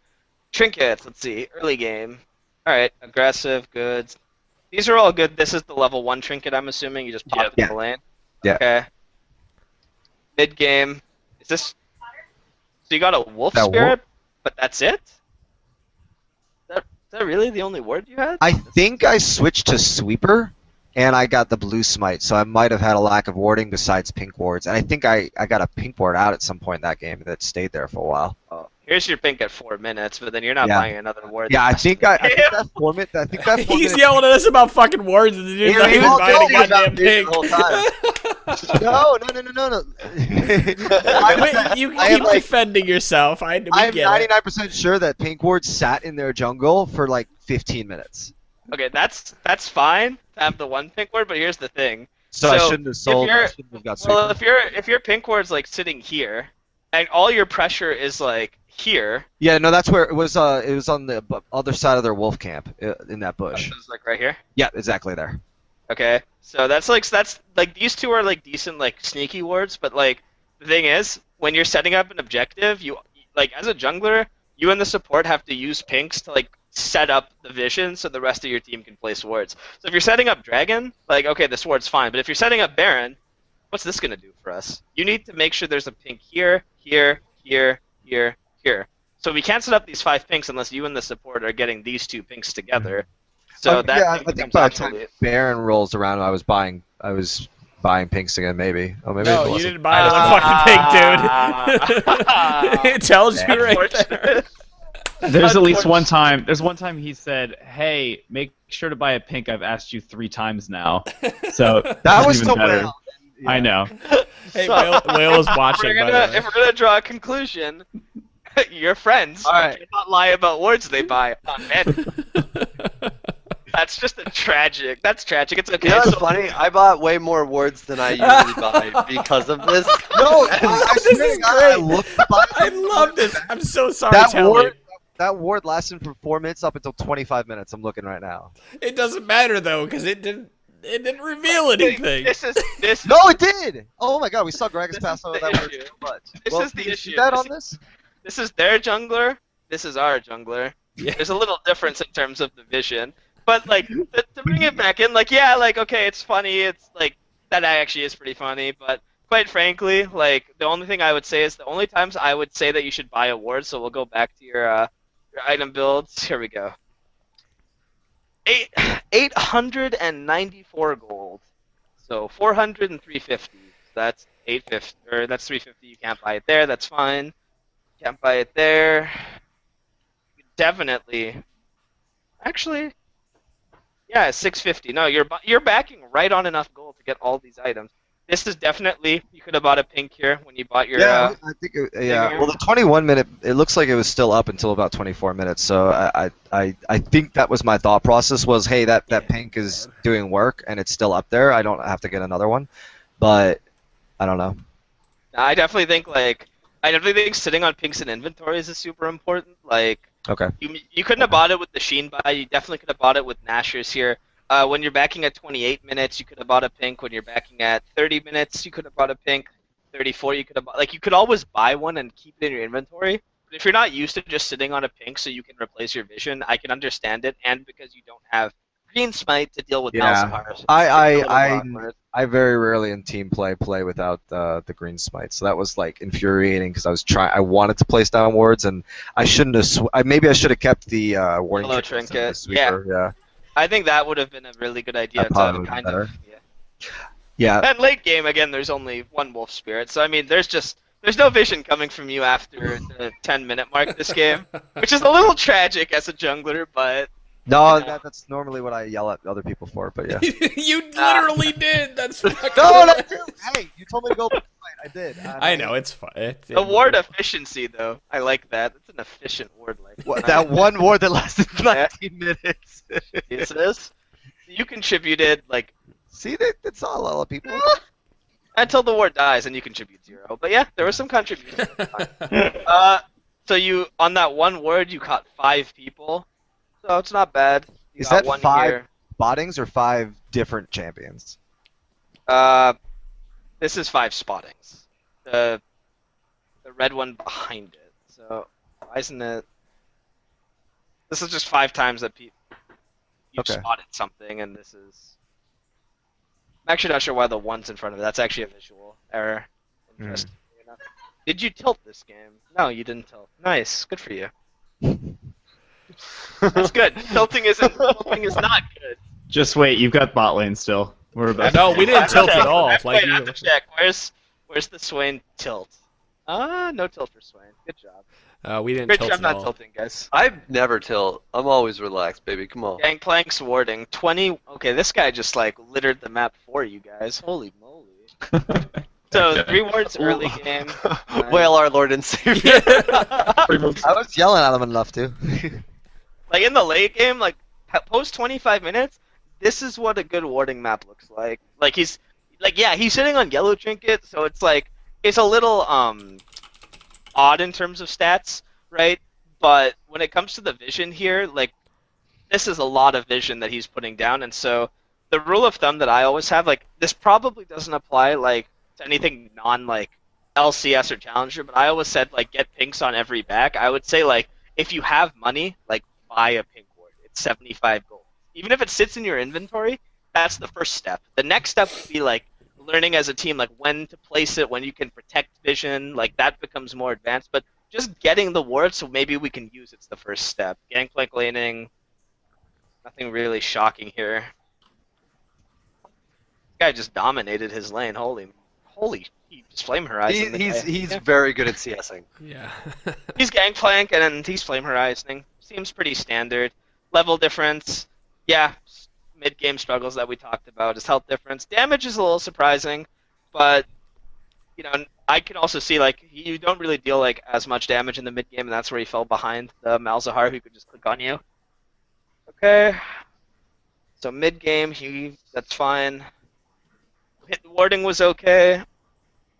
Trinkets. Let's see. Early game. All right, aggressive, good. These are all good. This is the level 1 trinket. I'm assuming you just pop Yeah. in the lane. Yeah. Okay. Mid game. Is this? So you got a wolf That spirit, but that's it? Is that really the only word you had? I think I switched to sweeper, and I got the blue smite, so I might have had a lack of warding besides pink wards. And I think I got a pink ward out at some point in that game that stayed there for a while. Oh, here's your pink at 4 minutes, but then you're not Yeah. buying another word. Yeah, I the think rest of the game. that 4 minute. I think that 4 He's minute- yelling at us about fucking words, and the dude's Yeah, not he even was buying a talking about goddamn music pig. the whole time. No. You I am keep like defending yourself. We I'm get it. 99% sure that pink wards sat in their jungle for like 15 minutes. Okay, that's fine to have the one pink word, but here's the thing. So I So, shouldn't have sold. I you're- shouldn't have got sweeper. Well, if your pink word's like sitting here, and all your pressure is like here, Yeah, no, that's where it was. It was on the other side of their wolf camp in that bush. it's like right here. Yeah, exactly there. Okay, so that's like these two are like decent like sneaky wards, but like the thing is, when you're setting up an objective, you like as a jungler, you and the support have to use pinks to like set up the vision so the rest of your team can place wards. So if you're setting up dragon, like okay, this ward's fine, but if you're setting up baron, what's this gonna do for us? You need to make sure there's a pink here, here, here, here, here. So we can't set up these 5 pinks unless you and the support are getting these 2 pinks together. So that yeah, I thing think becomes by the time obsolete. Baron rolls around, I was buying pinks again, maybe. Oh, maybe No, it you wasn't. didn't buy another fucking pig, dude. It tells you right there. Unfortunate. There's at least one time. There's one time he said, "Hey, make sure to buy a pink. I've asked you 3 times now." So That was even so better. well. I know. Hey, Whale was watching, by the way. If we're gonna draw a conclusion, your friends All right. cannot lie about words they buy on men. That's just a tragic. That's tragic. It's okay. You know what's So- funny? I bought way more wards than I usually buy because of this. No, I This swear is to God, I great. looked by I love this. I'm so sorry, that Telly. ward. That ward lasted from 4 minutes up until 25 minutes. I'm looking right now. It doesn't matter though, because it didn't reveal anything. This No, it did. Oh my God, we saw Gragas This pass is over the that word issue. so much. This Well, is the do you issue. see that This on this? this is their jungler. This is our jungler. Yeah. There's a little difference in terms of the vision, but like to bring it back in, like yeah, like okay, it's funny. It's like that actually is pretty funny, but quite frankly, like the only thing I would say is the only times I would say that you should buy awards. So we'll go back to your item builds. Here we go. 894 gold. So 400 and 350. That's 850, or that's 350. You can't buy it there. That's fine. Can't buy it there. Definitely. Actually, yeah, 650. No, you're backing right on enough gold to get all these items. This is definitely, you could have bought a pink here when you bought your. Yeah, I think. Yeah. Dinger. Well, the 21 minute. It looks like it was still up until about 24 minutes. So I think that was my thought process. Was hey, that pink is doing work and it's still up there. I don't have to get another one, but I don't know. I definitely think sitting on pinks in inventories is super important. Like Okay. you couldn't have bought it with the Sheen buy. You definitely could have bought it with Nashers here. When you're backing at 28 minutes, you could have bought a pink. When you're backing at 30 minutes, you could have bought a pink. 34, you could have bought. Like you could always buy one and keep it in your inventory. But if you're not used to just sitting on a pink so you can replace your vision, I can understand it. And because you don't have green smite to deal with Yeah. Malzahar, I very rarely in team play without the green smite. So that was like infuriating because I wanted to place down wards and I shouldn't have. Maybe I should have kept the warning Yellow trinket instead of the trinket. sweeper. Yeah. I think that would have been a really good idea That probably to would've been kind of. better. Yeah. Yeah. And late game again, there's only one wolf spirit, so I mean, there's no vision coming from you after the 10-minute mark this game, which is a little tragic as a jungler, but No, you know. that's normally what I yell at other people for. But yeah. You literally did. That's fucking No, hilarious. hey, you told me to go. I did. I know it's fun. The ward efficiency though, I like that. It's an efficient ward like What, that one ward that lasted 19 minutes. this. You contributed like See, that's all a lot of people. until the ward dies, and you contribute 0. But yeah, there was some contribution. So you on that one ward you caught 5 people, so it's not bad. You Is got that one 5 here. spottings or 5 different champions? This is 5 spottings. The red one behind it. So why isn't it? This is just 5 times that you Okay. spotted something, and this is. I'm actually not sure why the one's in front of it. That's actually a visual error. Interesting enough. Did you tilt this game? No, you didn't tilt. Nice, good for you. That's good. Tilting is not good. Just wait, you've got bot lane still. We're about. No, we didn't tilt at all. Wait, Like I have you, to check. Where's the Swain tilt? No tilt for Swain. Good job. we didn't Great tilt job at not all. tilting, guys. I never tilt. I'm always relaxed, baby. Come on. Gangplank's warding. 20. Okay, this guy just like littered the map for you guys. Holy moly. So 3 wards early game. Wail our Lord and Savior. I was yelling at them enough too. Like in the late game, like post 25 minutes, this is what a good warding map looks like. Like he's sitting on yellow trinket, so it's like it's a little odd in terms of stats, right? But when it comes to the vision here, like this is a lot of vision that he's putting down, and so the rule of thumb that I always have, like this probably doesn't apply like to anything non like LCS or Challenger, but I always said like get pinks on every back. I would say like if you have money, like buy a pink ward. It's 75 gold. Even if it sits in your inventory, that's the first step. The next step would be like learning as a team like when to place it, when you can protect vision, like that becomes more advanced. But just getting the ward so maybe we can use it's the first step. Gangplank laning, nothing really shocking here. This guy just dominated his lane. Holy, he just flame horizon. He's very good at CSing. Yeah. He's Gangplank and then he's flame horizon. Seems pretty standard. Level difference, yeah. Mid-game struggles that we talked about. His health difference, damage is a little surprising, but you know I can also see like you don't really deal like as much damage in the mid game, and that's where he fell behind the Malzahar who could just click on you. Okay, so mid game that's fine. Hit warding was okay.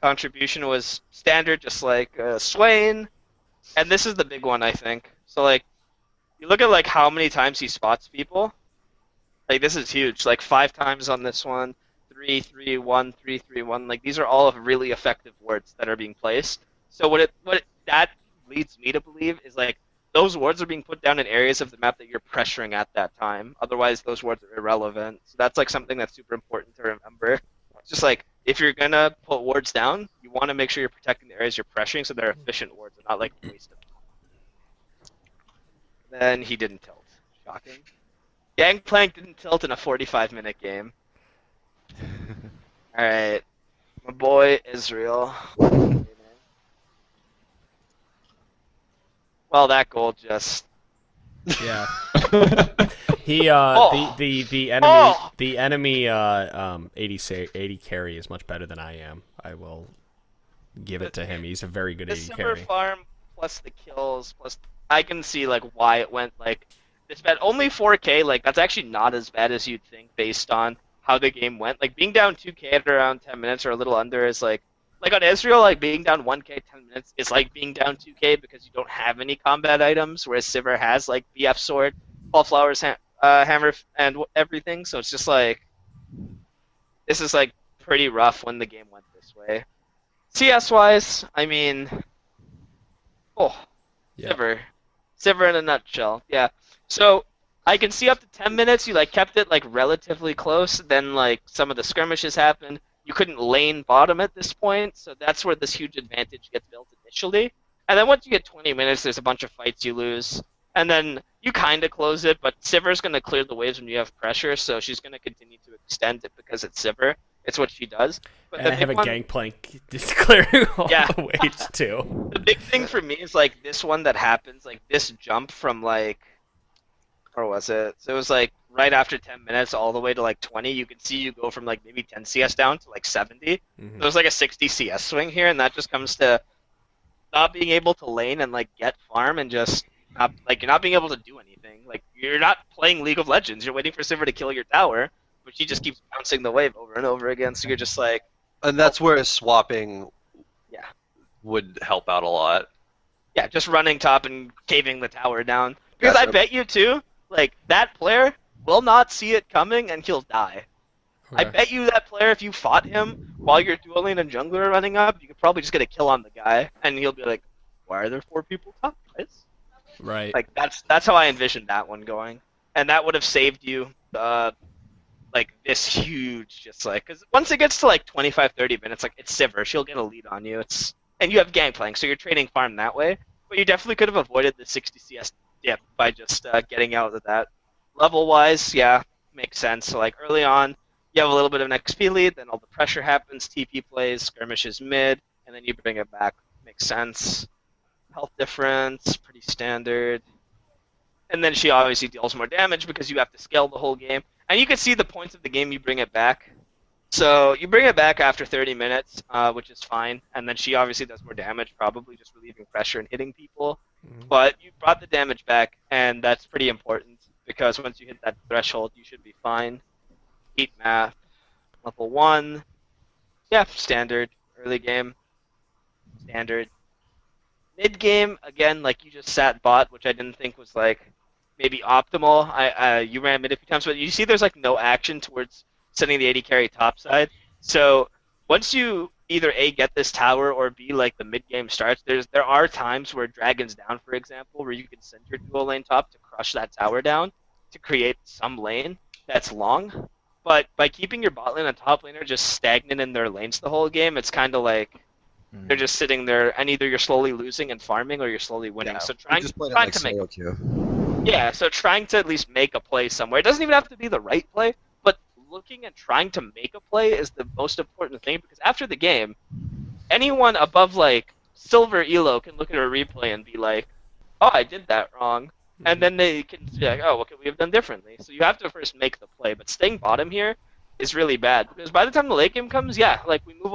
Contribution was standard, just like Swain, and this is the big one I think. So like you look at like how many times he spots people. Like this is huge. Like 5 times on this one, 3, 3, 1, 3, 3, 1. Like these are all really effective wards that are being placed. So what that leads me to believe is like those wards are being put down in areas of the map that you're pressuring at that time. Otherwise, those wards are irrelevant. So that's like something that's super important to remember. It's just like if you're gonna put wards down, you want to make sure you're protecting the areas you're pressuring so they're efficient wards and not like wasted. Then he didn't tilt. Shocking. Gangplank didn't tilt in a 45-minute game. Alright. My boy Israel. Well, that goal just. Yeah. He Oh. the Oh! enemy 80 carry is much better than I am. I will give it to him. He's a very good The 80 Simmer carry. farm plus the kills plus I can see like why it went like this bad. Only 4K, like that's actually not as bad as you'd think based on how the game went. Like being down 2K at around 10 minutes or a little under is like on Israel, like being down 1K 10 minutes is like being down 2K because you don't have any combat items, whereas Sivir has like BF sword, Wallflowers, hammer, and everything. So it's just like this is like pretty rough when the game went this way. CS wise, I mean, oh, Yeah. Sivir. Sivir in a nutshell. Yeah. So I can see up to 10 minutes you like kept it like relatively close. Then like some of the skirmishes happened. You couldn't lane bottom at this point, so that's where this huge advantage gets built initially. And then once you get 20 minutes, there's a bunch of fights you lose. And then you kind of close it, but Sivir's going to clear the waves when you have pressure, so she's going to continue to extend it because it's Sivir. It's what she does. But And the I have big a one, Gangplank just clearing all Yeah. the waves too. the big thing for me is like this one that happens, like this jump from like, or was it? So it was like right after 10 minutes all the way to like 20. You can see you go from like maybe 10 CS down to like 70. Mhm. There's like a 60 CS swing here, and that just comes to not being able to lane and like get farm and just not like you're not being able to do anything. Like you're not playing League of Legends. You're waiting for Sivir to kill your tower, but she just keeps bouncing the wave over and over again. So you're just like, And that's where swapping Yeah. would help out a lot. yeah, just running top and caving the tower down. Because That's I a- bet you too, like that player will not see it coming and he'll die. I Okay. bet you that player, if you fought him while your dual lane and jungler are running up, you could probably just get a kill on the guy, and he'll be like, "Why are there 4 people top, guys?" Right. Like that's how I envisioned that one going, and that would have saved you like this huge just like because once it gets to like 25, 30 minutes, like it's Sivir, she'll get a lead on you. It's and you have Gangplank, so you're trading farm that way. But you definitely could have avoided the 60 CS dip by just getting out of that. Level wise, yeah, makes sense. So like early on, you have a little bit of an XP lead, then all the pressure happens, TP plays, skirmishes mid, and then you bring it back. Makes sense. Health difference, pretty standard. And then she obviously deals more damage because you have to scale the whole game. And you can see the points of the game you bring it back. So you bring it back after 30 minutes, which is fine. And then she obviously does more damage, probably just relieving pressure and hitting people. Mhm. But you brought the damage back, and that's pretty important because once you hit that threshold, you should be fine. Heat map, level 1. Yeah, standard. Early game, standard. Mid game, again, like you just sat bot, which I didn't think was like maybe optimal. You ran mid a few times, but you see there's like no action towards sending the 80 carry top side. So once you either A get this tower or B like the mid game starts, there are times where Dragon's down, for example, where you can send your dual lane top to crush that tower down to create some lane that's long. But by keeping your bot lane and top laner just stagnant in their lanes the whole game, it's kind of like they're just sitting there, and either you're slowly losing and farming, or you're slowly winning. Yeah, So we trying, just played it trying like to make, solo queue. yeah, so trying to at least make a play somewhere. It doesn't even have to be the right play, but looking and trying to make a play is the most important thing. Because after the game, anyone above like silver elo can look at a replay and be like, "Oh, I did that wrong," and then they can be like, "Oh, what could we have done differently?" So you have to first make the play. But staying bottom here is really bad because by the time the late game comes, yeah, like we move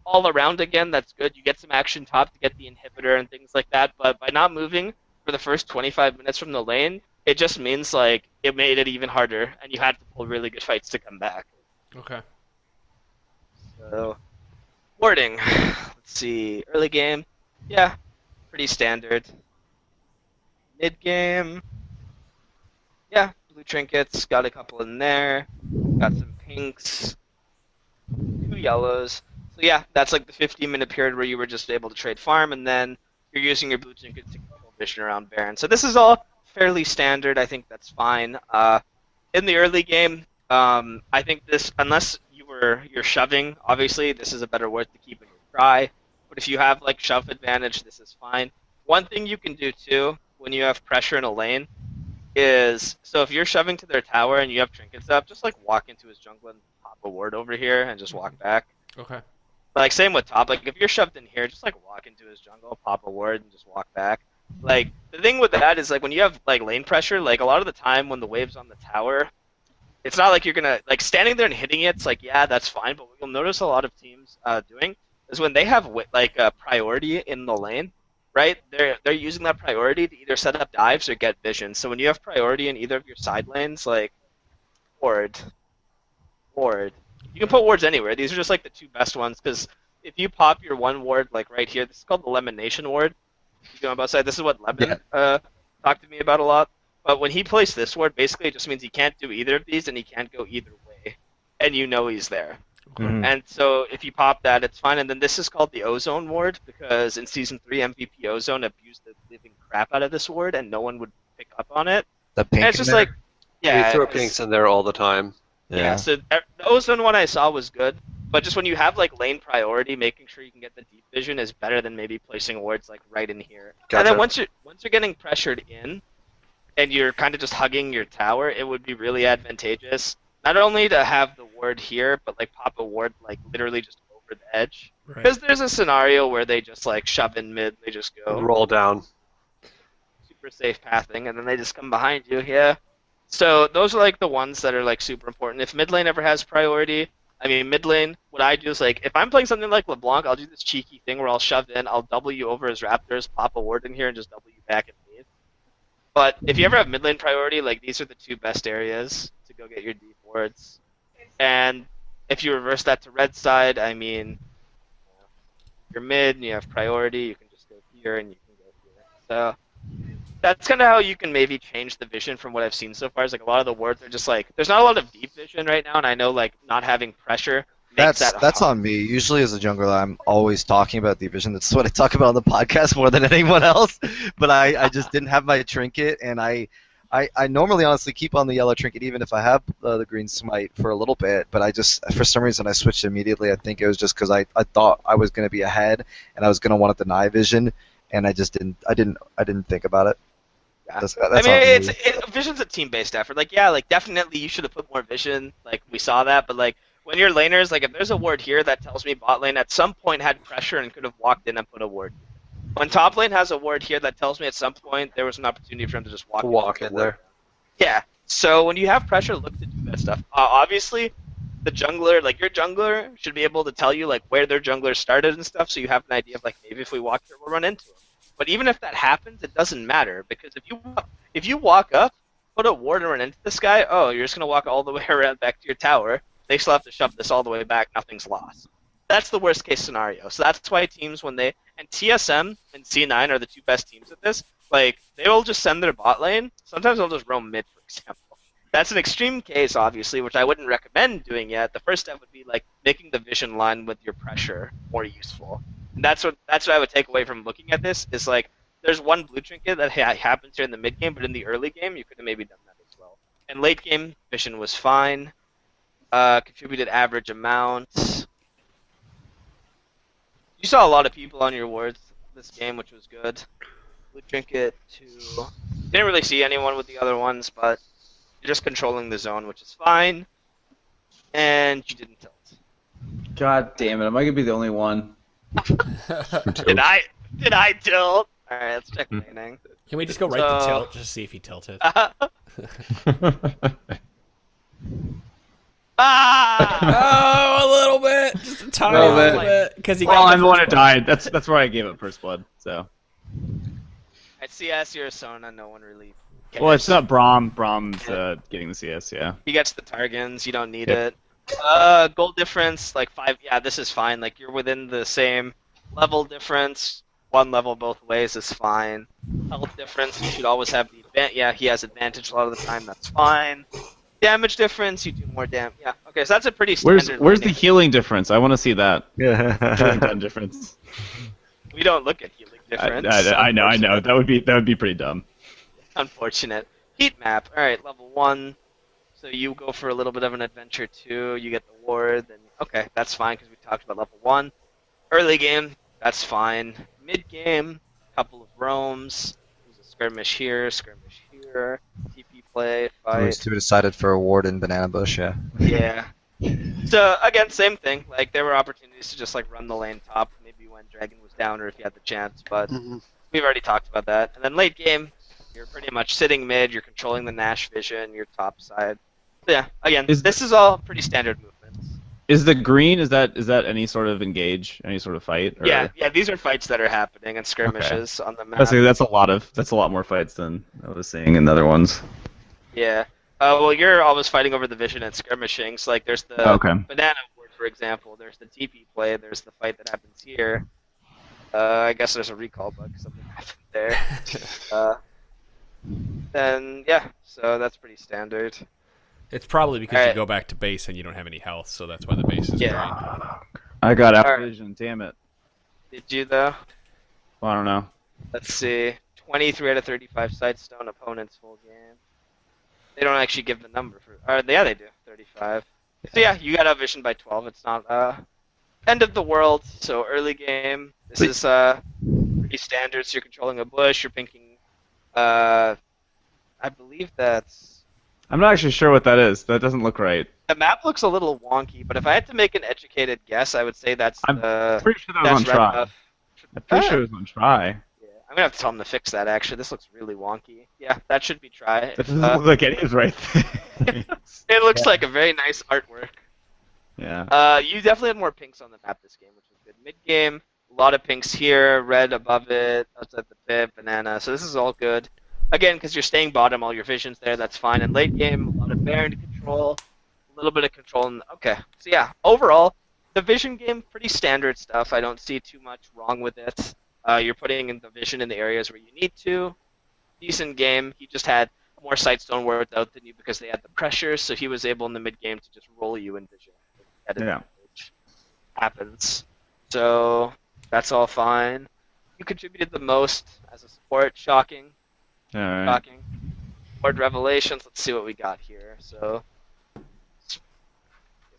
all around again. That's good. You get some action top to get the inhibitor and things like that. But by not moving for the first 25 minutes from the lane, it just means like it made it even harder, and you had to pull really good fights to come back. Okay. So, wording. Let's see. Early game, yeah, pretty standard. Mid game, yeah, blue trinkets. Got a couple in there. Got some pinks, 2 yellows. So yeah, that's like the 15-minute period where you were just able to trade farm, and then you're using your blue trinket to control vision around Baron. So this is all fairly standard. I think that's fine. In the early game, I think this, unless you're shoving, obviously this is a better word to keep in your cry. But if you have like shove advantage, this is fine. One thing you can do too when you have pressure in a lane is, so if you're shoving to their tower and you have trinkets up, just like walk into his jungle and pop a ward over here and just walk back. Okay. Like same with top. Like if you're shoved in here, just like walk into his jungle, pop a ward, and just walk back. Like the thing with that is like when you have like lane pressure, like a lot of the time when the wave's on the tower, it's not like you're gonna like standing there and hitting it. It's like yeah, that's fine. But what you'll notice a lot of teams doing is when they have like a priority in the lane, right? They're using that priority to either set up dives or get vision. So when you have priority in either of your side lanes, like ward, ward. You can put wards anywhere. These are just like the two best ones because if you pop your one ward like right here, this is called the Lemon Nation ward. You go on both sides. This is what Lemon talked to me about a lot. But when he placed this ward, basically it just means he can't do either of these and he can't go either way, and you know he's there. Mhm. And so if you pop that, it's fine. And then this is called the Ozone ward because in Season 3, MVP Ozone abused the living crap out of this ward and no one would pick up on it. The pink And it's in just there? like, yeah. we throw it's- pinks in there all the time. yeah, so the Ozone one I saw was good, but just when you have like lane priority, making sure you can get the deep vision is better than maybe placing wards like right in here. And then Gotcha. once you're getting pressured in, and you're kind of just hugging your tower, it would be really advantageous not only to have the ward here, but like pop a ward like literally just over the edge. Right. Because there's a scenario where they just like shove in mid, they just go Roll down. super safe pathing, and then they just come behind you. Yeah. So those are like the ones that are like super important. If mid lane ever has priority, I mean mid lane, what I do is like if I'm playing something like LeBlanc, I'll do this cheeky thing where I'll shove in, I'll double you over his Raptors, pop a ward in here, and just double you back and leave. But if you ever have mid lane priority, like these are the two best areas to go get your deep wards. And if you reverse that to red side, I mean, you're mid and you have priority, you can just go here and you can go here. So that's kind of how you can maybe change the vision from what I've seen so far. Is like a lot of the wards are just like there's not a lot of deep vision right now, and I know like not having pressure makes That's hard. on me. Usually, as a jungler, I'm always talking about deep vision. That's what I talk about on the podcast more than anyone else. But I just didn't have my trinket, and I normally honestly keep on the yellow trinket even if I have the green smite for a little bit. But I just for some reason I switched immediately. I think it was just because I thought I was going to be ahead and I was going to want to deny vision, and I just didn't. I didn't think about it. Yeah. That's I mean, on me. vision's a team-based effort. Like, yeah, like definitely you should have put more vision. Like we saw that, but like when you're laners, like if there's a ward here that tells me bot lane at some point had pressure and could have walked in and put a ward. When top lane has a ward here that tells me at some point there was an opportunity for him to just walk Walk in there. Yeah. So when you have pressure, look to do that stuff. Obviously, the jungler, like your jungler, should be able to tell you like where their jungler started and stuff, so you have an idea of like maybe if we walk here, we'll run into him. But even if that happens, it doesn't matter because if you walk up, put a ward and run into this guy, oh, you're just gonna walk all the way around back to your tower. They still have to shove this all the way back. Nothing's lost. That's the worst case scenario. So that's why teams when they and TSM and C9 are the two best teams at this. Like they will just send their bot lane. Sometimes they'll just roam mid, for example. That's an extreme case, obviously, which I wouldn't recommend doing yet. The first step would be like making the vision line with your pressure more useful. And that's what I would take away from looking at this is like there's one blue trinket that happens here in the mid game, but in the early game you could have maybe done that as well. And late game vision was fine. Contributed average amounts. You saw a lot of people on your wards this game, which was good. Blue trinket 2. Didn't really see anyone with the other ones, but you're just controlling the zone, which is fine. And you didn't tilt. God damn it! Am I gonna be the only one? Did I tilt? Alright, let's check laning. Can we just go right to So- tilt just to see if he tilted? Ah! Oh, a little bit, just a tiny Little little bit. bit, because he Well, got I'm the one who first blood. died. That's where I gave up first blood. So. At CS, you're a Sona, no one really cares. Well, it's not Braum. Braum's getting the CS. Yeah. He gets the Targans, you don't need Yep. it. Gold difference, like 5, yeah, this is fine. Like, you're within the same level difference. One level both ways is fine. Health difference, you should always have the advantage. Yeah, he has advantage a lot of the time, that's fine. Damage difference, you do more damage. Yeah, okay, so that's a pretty standard Where's the laning. healing difference? I want to see that. Healing Yeah. gun difference. We don't look at healing difference. I know. That would be pretty dumb. Unfortunate. Heat map. Alright, level 1. So you go for a little bit of an adventure too. You get the ward. Then okay, that's fine because we talked about level 1. Early game, that's fine. Mid game, couple of roams. There's a skirmish here, skirmish here. TP play, I was fight. too decided for a ward in Banana Bush. Yeah. Yeah. So again, same thing. Like there were opportunities to just like run the lane top, maybe when Dragon was down or if you had the chance, but Mhm. we've already talked about that. And then late game, you're pretty much sitting mid. You're controlling the Nash vision. You're top side. So yeah, again, Is this is all pretty standard movements. is the green? Is that any sort of engage? Any sort of fight? Or... Yeah. These are fights that are happening and skirmishes on the map. That's a lot more fights than I was seeing in the other ones. Yeah. Well, you're always fighting over the vision and skirmishing. So like, there's the Okay. banana ward, for example. There's the TP play. There's the fight that happens here. I guess there's a recall bug. Something happened there. Then yeah, so that's pretty standard. It's probably because you Alright. go back to base and you don't have any health, so that's why the base is Yeah. drained. I got out Alright. vision. Damn it. Did you though? Well, I don't know. Let's see. 23 out of 35 sightstone opponents full game. They don't actually give the number for. Yeah, they do. 35. So yeah, you got outvision by 12. It's not end of the world. So early game. This Wait. is pretty standard. So you're controlling a bush. You're pinking. I believe that's. I'm not actually sure what that is. That doesn't look right. The map looks a little wonky, but if I had to make an educated guess, I would say that's I'm the. Pretty sure that was on That's red try. buff. I'm pretty sure it was on try. Yeah, I'm gonna have to tell them to fix that. Actually, this looks really wonky. Yeah, that should be try. That doesn't look like any of the right things. It looks like a very nice artwork. Yeah. You definitely had more pinks on the map this game, which was good. Mid game, a lot of pinks here, red above it, outside the pit, banana. So this is all good. Again, because you're staying bottom, all your vision's there, that's fine. And late game, a lot of Baron control, a little bit of control. Okay, so yeah, overall, the vision game, pretty standard stuff. I don't see too much wrong with it. You're putting in the vision in the areas where you need to. Decent game. He just had more sightstone worked out than you because they had the pressure, so he was able in the mid game to just roll you in vision. At Yeah. advantage. Happens. So that's all fine. You contributed the most as a support. Shocking. All right. Shocking. Board revelations. Let's see what we got here. So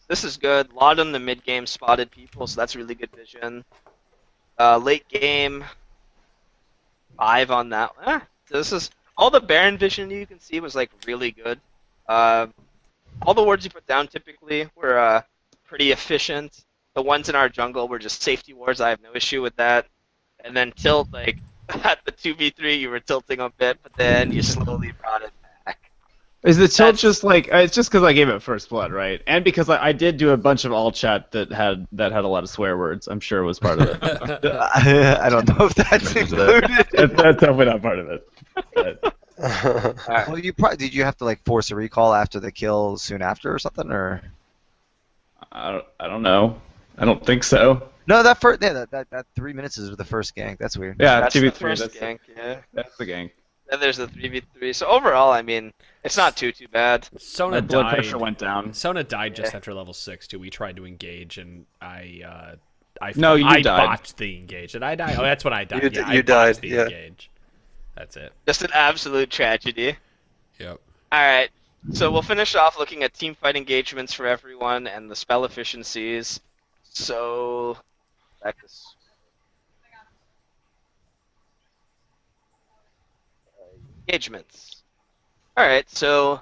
this is good. A lot in the mid game spotted people, so that's really good vision. Late game, 5 on that. This is all the Baron vision you can see was like really good. All the wards you put down typically were pretty efficient. The ones in our jungle were just safety wards. I have no issue with that. And then tilt, like at the 2v3, you were tilting a bit, but then you slowly brought it back. Is the tilt That's- just like it's just because I gave it first blood, right? And because I did do a bunch of all chat that had a lot of swear words. I'm sure it was part of it. I don't know if that's included. That's definitely not part of it. But, Well, did you have to like force a recall after the kill soon after or something, or? I don't know. I don't think so. No, that 3 minutes is the first gank. That's weird. Yeah, That's 2v3. the first That's, gank, yeah. that's the gank. Then there's the 3v3. So overall, I mean, it's not too bad. Sona My blood died. pressure went down. Sona died just Yeah. after level 6 too. We tried to engage and I No, you I died. botched the engage. Did I die? Oh, that's when I died. You yeah, you I died, botched the yeah. engage. That's it. Just an absolute tragedy. Yep. Alright, so we'll finish off looking at team fight engagements for everyone and the spell efficiencies. So, back this. Engagements. Alright, so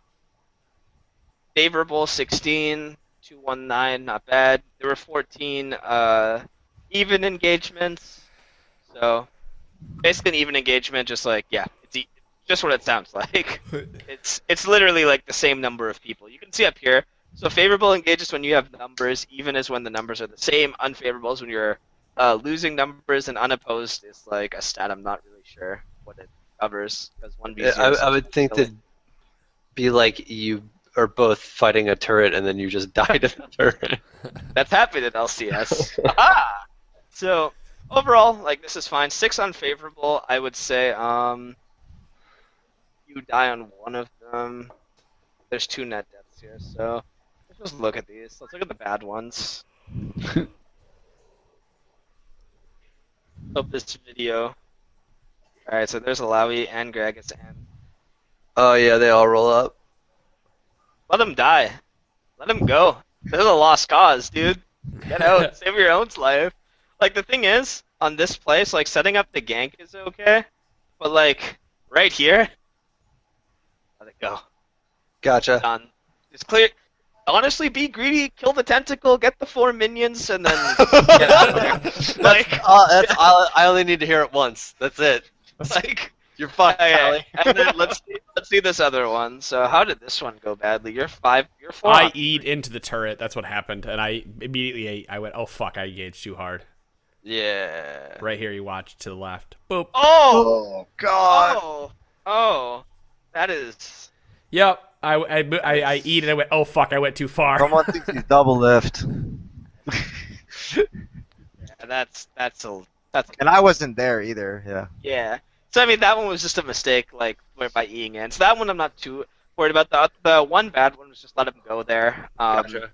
favorable 16, 219, not bad. There were 14 even engagements. So basically an even engagement, just like it's just what it sounds like. It's literally like the same number of people. You can see up here. So favorable engages when you have numbers, even is when the numbers are the same. Unfavorable is when you're losing numbers, and unopposed is like a stat I'm not really sure what it covers because 1v0. I would think that'd be like you are both fighting a turret and then you just died in the turret. That's happened in LCS. Aha! So overall, like this is fine. 6 unfavorable, I would say. You die on one of them. There's 2 net deaths here, so let's just look at these. Let's look at the bad ones. Hope this video. All right, so there's Alawi and Gragas and Oh yeah, they all roll up. let him die. Let him go. This is a lost cause, dude. Get out. Save your own life. Like, the thing is, on this place, like, setting up the gank is okay. But, like, right here, let it go. Gotcha. Done. It's clear. honestly, be greedy, kill the tentacle, get the 4 minions, and then get out of there. Like, I only need to hear it once. That's it. like. You're fucked, Okay, Tally. and then let's see this other one. So how did this one go badly? You're 4. I on- eat into the turret. That's what happened, and I immediately I went, oh fuck, I engaged too hard. Yeah. Right here, you watch to the left. Boop. Oh, God. oh, that is. Yep. I eat and I went, oh fuck, I went too far. Someone thinks he's double lift. Yeah, that's And I wasn't there either, yeah. yeah. So I mean that one was just a mistake, like by eating in. So that one I'm not too worried about. The one bad one was just let him go there. Gotcha.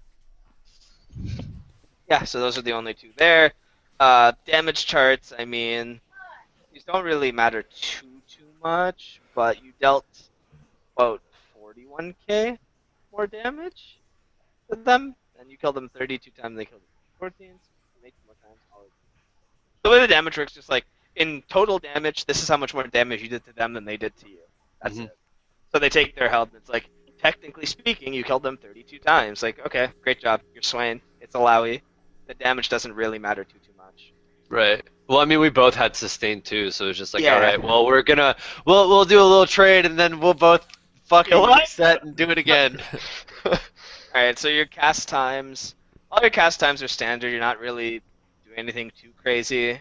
Yeah. So those are the only 2 there. Damage charts. I mean, these don't really matter too much, but you dealt about 41k more damage than them, and you killed them 32 times. They killed you 14. So you make more times. The way the damage works, just like in total damage, this is how much more damage you did to them than they did to you. That's Mhm. it. So they take their health. And it's like technically speaking, you killed them 32 times. Like okay, great job. You're Swain. It's Alawi. The damage doesn't really matter too much. Right. Well, I mean, we both had sustained too, so it was just like, Yeah. all right, well, we'll do a little trade, and then we'll both fucking You know what? reset and do it again. All right. So your cast times, all your cast times are standard. You're not really doing anything too crazy.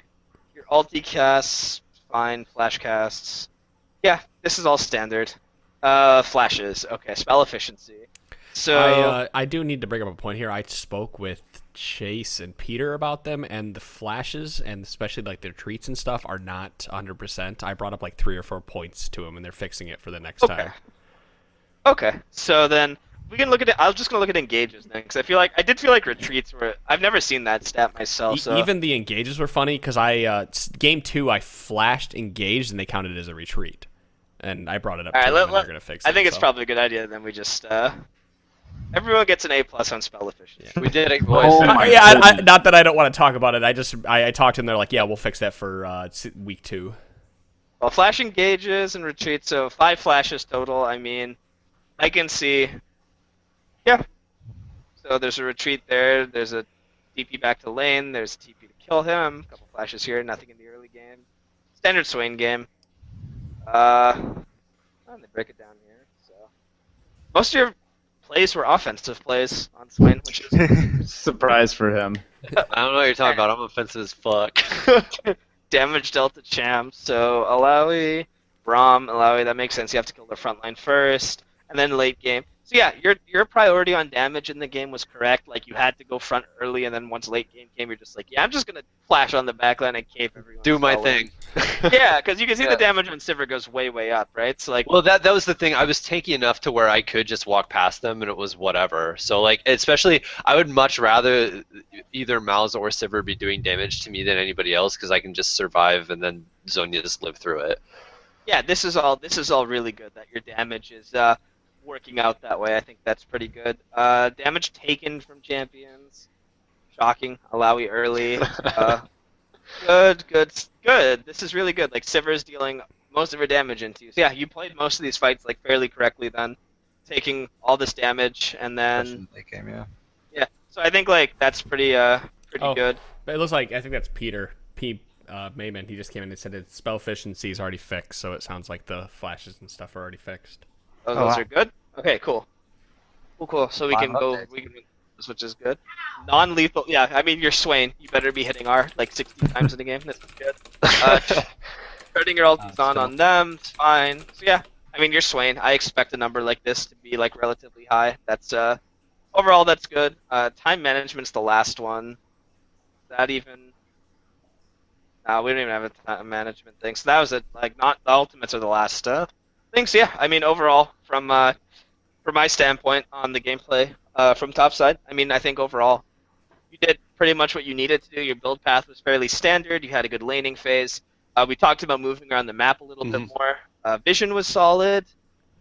Your ulti casts, fine. Flash casts, yeah, this is all standard. Flashes, okay. Spell efficiency. So I do need to bring up a point here. I spoke with Chase and Peter about them, and the flashes, and especially like their treats and stuff, are not 100%. I brought up like 3 or 4 points to them, and they're fixing it for the next okay. time. Okay. So then we can look at it. I'm just gonna look at engages then, because I did feel like retreats were. I've never seen that stat myself. So Even the engages were funny because game 2 I flashed engaged, and they counted it as a retreat. And I brought it up All to right, them, and they're gonna fix it. I think it's so. probably a good idea. Then we just everyone gets an A+ on spell efficiency. We did it, boys. Oh my Yeah, goodness. not that I don't want to talk about it. I talked to them. They're like, yeah, we'll fix that for week 2. Well, flash engages and retreats, so 5 flashes total. I mean, I can see. Yeah. So there's a retreat there. There's a DP back to lane. There's a TP to kill him. A couple flashes here. Nothing in the early game. Standard Swain game. They break it down here. So most of your plays were offensive plays on Swain, which is Surprise for him. I don't know what you're talking about. I'm offensive as fuck. damage delta champ. So Alawi, Braum, Alawi. That makes sense. You have to kill the front line first, and then late game. So yeah, your priority on damage in the game was correct. Like you had to go front early, and then once late game came, you're just like, yeah, I'm just gonna flash on the back line and cape everyone. Do my thing. Yeah, because you can see Yeah. the damage on Sivir goes way up, right? So like, Well, that was the thing. I was tanky enough to where I could just walk past them, and it was whatever. So like, especially, I would much rather either Mouse or Sivir be doing damage to me than anybody else, because I can just survive and then Zonya just live through it. yeah, this is all really good that your damage is working out that way. I think that's pretty good. Damage taken from champions, shocking. Alawi early. Good. This is really good. Like Sivir's dealing most of her damage into you. So yeah, you played most of these fights like fairly correctly then, taking all this damage and then Late game, yeah. yeah. So I think like that's pretty Oh. good. But it looks like I think that's Peter Mayman. He just came in and said its spell efficiency is already fixed, so it sounds like the flashes and stuff are already fixed. Those wow. are good. Okay, cool. Cool. So we Wow, can go. updates. We can, which is good. Non-lethal. Yeah, I mean you're Swain. You better be hitting R like 60 times in a game. This is good. Turning your ultis on them. It's fine. So yeah, I mean you're Swain. I expect a number like this to be like relatively high. That's overall that's good. Time management's the last one. Is that even? No, we don't even have a time management thing. So that was it. Like not the ultimates are the last stuff. Thanks. Yeah, I mean overall from my standpoint on the gameplay from top side, I mean I think overall you did pretty much what you needed to do. Your build path was fairly standard. You had a good laning phase. We talked about moving around the map a little bit more. Vision was solid,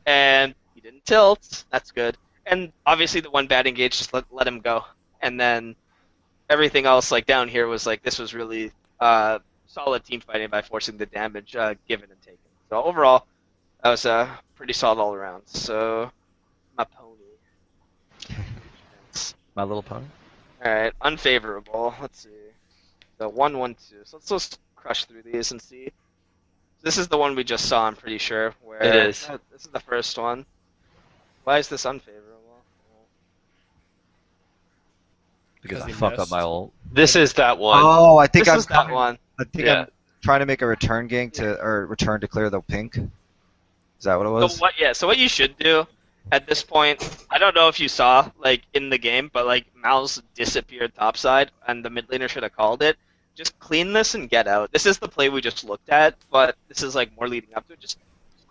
and you didn't tilt. That's good. And obviously the one bad engage, just let him go. And then everything else like down here was like this was really solid team fighting by forcing the damage given and taken. So overall, that was pretty solid all around. So my pony. My Little Pony. All right, unfavorable. Let's see. The 1-1-2. So let's just crush through these and see. This is the one we just saw. I'm pretty sure. Where It is. This is the first one. Why is this unfavorable? Because I he fuck up missed. my ult. This is that one. Oh, I think This I'm is that one. I think Yeah. I'm trying to make a return gank or return to clear the pink. Is that what it So was? what? Yeah. So what you should do at this point, I don't know if you saw like in the game, but like Mal's disappeared topside, and the mid laner should have called it. Just clean this and get out. This is the play we just looked at, but this is like more leading up to it. Just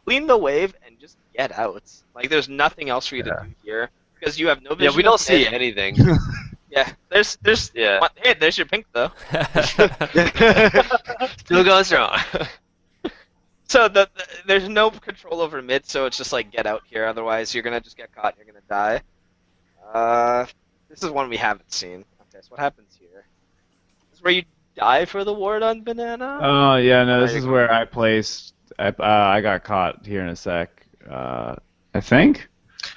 clean the wave and just get out. Like there's nothing else for you to do here because you have no vision. Yeah, we don't of see mid. anything. Yeah. There's. Yeah. Hey, there's your pink though. Still going strong. So there's no control over mid, so it's just like get out here. Otherwise, you're gonna just get caught. And you're gonna die. This is one we haven't seen. Okay, so what happens here? This is where you die for the ward on banana. Oh yeah, no, this There is you where I placed. I got caught here in a sec. I think.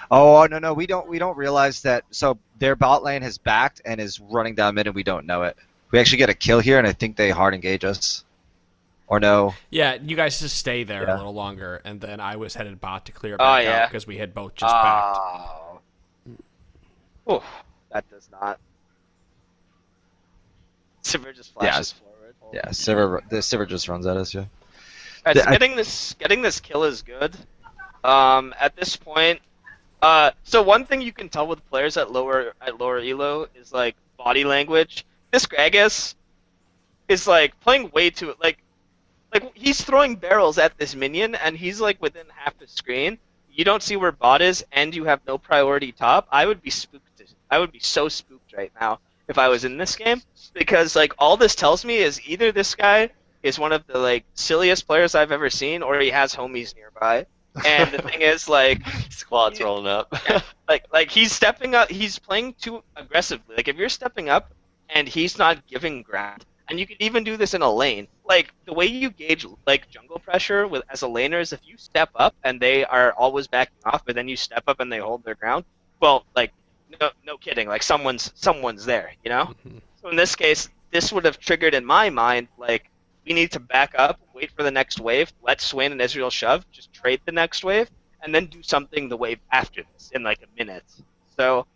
Oh no, we don't realize that. So their bot lane has backed and is running down mid, and we don't know it. We actually get a kill here, and I think they hard engage us. Or no? Yeah, you guys just stay there Yeah. a little longer, and then I was headed bot to clear Oh, back yeah. out because we had both just backed. Oh. Oof, that does not. Sivir just flashes forward. Hold Yeah, on. the Sivir just runs at us. Yeah. Alright, so I- getting this kill is good. At this point, so one thing you can tell with players at lower elo is like body language. This Gragas is like playing way too like he's throwing barrels at this minion and he's like within half the screen. You don't see where bot is and you have no priority top. I would be spooked. I would be so spooked right now if I was in this game because like all this tells me is either this guy is one of the like silliest players I've ever seen or he has homies nearby. And the thing is like Squad's rolling up. like he's stepping up, he's playing too aggressively. Like if you're stepping up and he's not giving ground, and you can even do this in a lane. Like the way you gauge like jungle pressure with as a laner is if you step up and they are always backing off, but then you step up and they hold their ground. Well, like no kidding, like someone's there, you know? So in this case, this would have triggered in my mind like we need to back up, wait for the next wave, let Swain and Israel shove, just trade the next wave, and then do something the wave after this in like a minute. So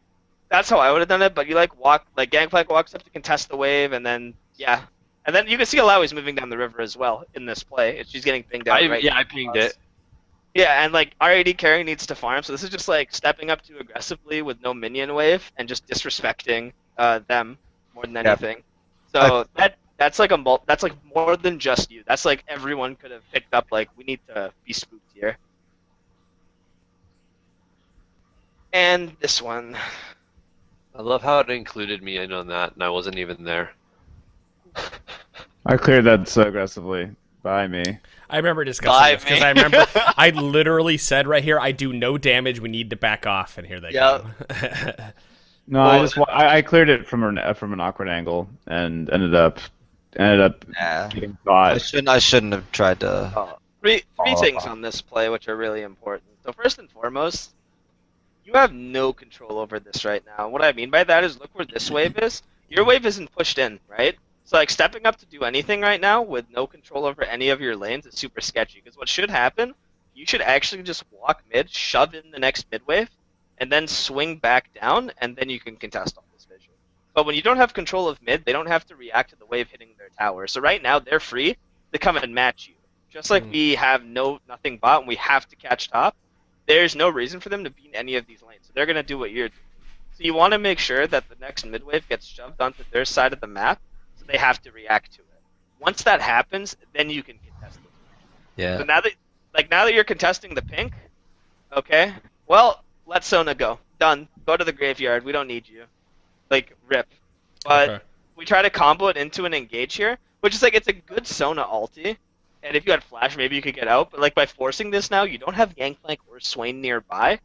that's how I would have done it, but you Gangplank walks up to contest the wave, and then yeah. And then you can see Alawi's moving down the river as well in this play. She's getting pinged out right I now. pinged it. Yeah, and like R80 carry needs to farm, so this is just like stepping up too aggressively with no minion wave and just disrespecting them more than anything. So that's like that's like more than just you. That's like everyone could have picked up. Like we need to be spooked here. And this one. I love how it included me in on that, and I wasn't even there. I cleared that so aggressively. By me. I remember discussing this because me. I remember I literally said right here, I do no damage. We need to back off, and here they go. No, I cleared it from an awkward angle and ended up Yeah. getting caught. I shouldn't have tried to. Three Follow things up. on this play which are really important. So first and foremost, you have no control over this right now. What I mean by that is look where this wave is. Your wave isn't pushed in, right? So like stepping up to do anything right now with no control over any of your lanes is super sketchy. Because what should happen, you should actually just walk mid, shove in the next mid wave, and then swing back down, and then you can contest all this vision. But when you don't have control of mid, they don't have to react to the wave hitting their tower. So right now they're free to come and match you. Just like we have nothing bot and we have to catch top, there's no reason for them to be in any of these lanes. So they're gonna do what you're doing. So you want to make sure that the next mid wave gets shoved onto their side of the map, so they have to react to it. Once that happens, then you can contest it. Yeah. So now that you're contesting the pink, okay, well, let Sona go. Done. Go to the graveyard. We don't need you. Like, rip. But Okay. we try to combo it into an engage here, which is like, it's a good Sona ulti. And if you had flash, maybe you could get out. But like by forcing this now, you don't have Gangplank or Swain nearby.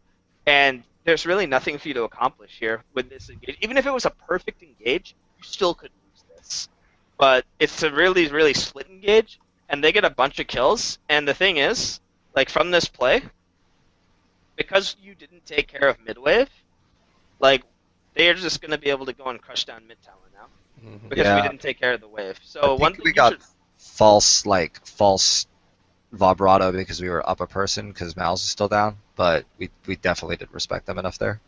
And there's really nothing for you to accomplish here with this engage. Even if it was a perfect engage, you still could lose this. But it's a really, really split engage. And they get a bunch of kills. And the thing is, like from this play, because you didn't take care of mid wave, like they are just going to be able to go and crush down mid tower now because we Yeah. didn't take care of the wave. I So one think thing we you got should. false vibrato because we were up a person because Mal's is still down, but we definitely didn't respect them enough there.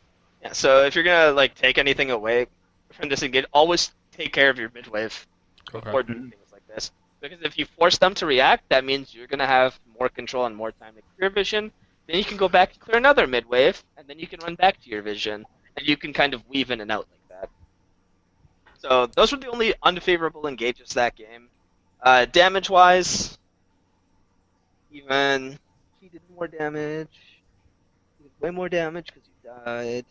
Yeah, so if you're gonna like take anything away from this engage, always take care of your mid wave before doing things like this. Because if you force them to react, that means you're gonna have more control and more time to clear vision. Then you can go back and clear another mid wave, and then you can run back to your vision, and you can kind of weave in and out like that. So those were the only unfavorable engages that game. Damage wise, even he did more damage. He did way more damage because you died.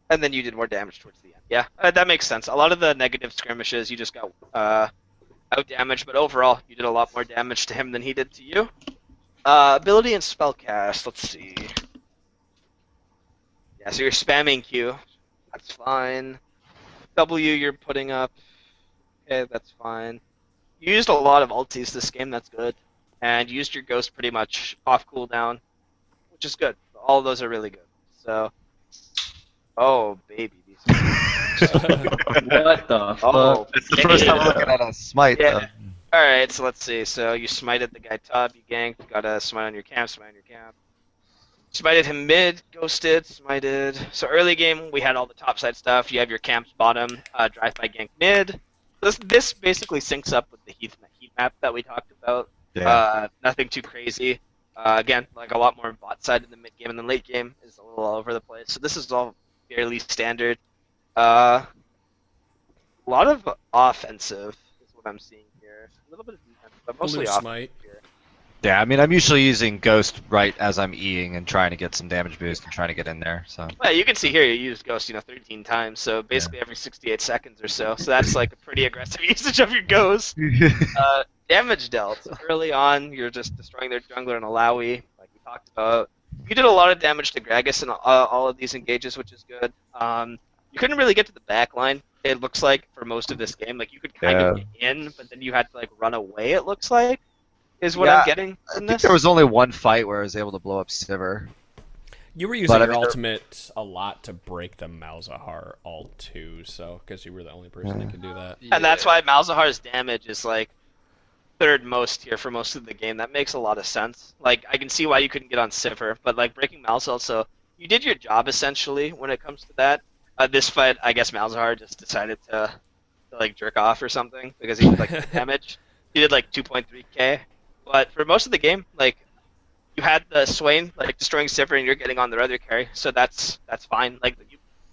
And then you did more damage towards the end. Yeah, that makes sense. A lot of the negative skirmishes, you just got out damaged, but overall, you did a lot more damage to him than he did to you. Ability and spellcast, let's see. Yeah, so you're spamming Q. That's fine. W you're putting up. Okay, that's fine. You used a lot of ultis this game, that's good. And you used your ghost pretty much off cooldown, which is good. All of those are really good. So, oh baby, these. What the Oh, fuck? It's the first time looking at a smite. Yeah. All right, so let's see. So you smited the guy top, you ganked, got a smite on your camp, smite on your camp. Smited him mid, ghosted, smited. So early game, we had all the topside stuff. You have your camps bottom, drive by gank mid. This basically syncs up with the heat map that we talked about. Yeah. Nothing too crazy. Again, like a lot more bot side in the mid game, and then late game is a little all over the place. So this is all fairly standard. A lot of offensive is what I'm seeing here. A little bit of defense, but mostly Blue offensive smite. here. Yeah, I mean, I'm usually using Ghost right as I'm Eing and trying to get some damage boost and trying to get in there. So Well, you can see here you used Ghost, 13 times, so basically every 68 seconds or so. So that's like a pretty aggressive usage of your Ghost. Damage dealt. Early on, you're just destroying their jungler and Alawi, like we talked about. You did a lot of damage to Gragas in all of these engages, which is good. You couldn't really get to the back line, it looks like, for most of this game. Like, you could kind of get in, but then you had to, like, run away, it looks like, is what I'm getting I from think this. there was only one fight where I was able to blow up Sivir. You were using But, I your mean, ultimate a lot to break the Malzahar ult too, so because you were the only person that could do that. And that's why Malzahar's damage is, like, third most here for most of the game. That makes a lot of sense. Like, I can see why you couldn't get on Sivir, but, like, breaking Malzahar, so you did your job, essentially, when it comes to that. This fight, I guess Malzahar just decided to like, jerk off or something, because he did, like, damage. He did, like, 2.3k. But for most of the game, like, you had the Swain, like, destroying Sivir, and you're getting on their other carry, so that's fine. Like,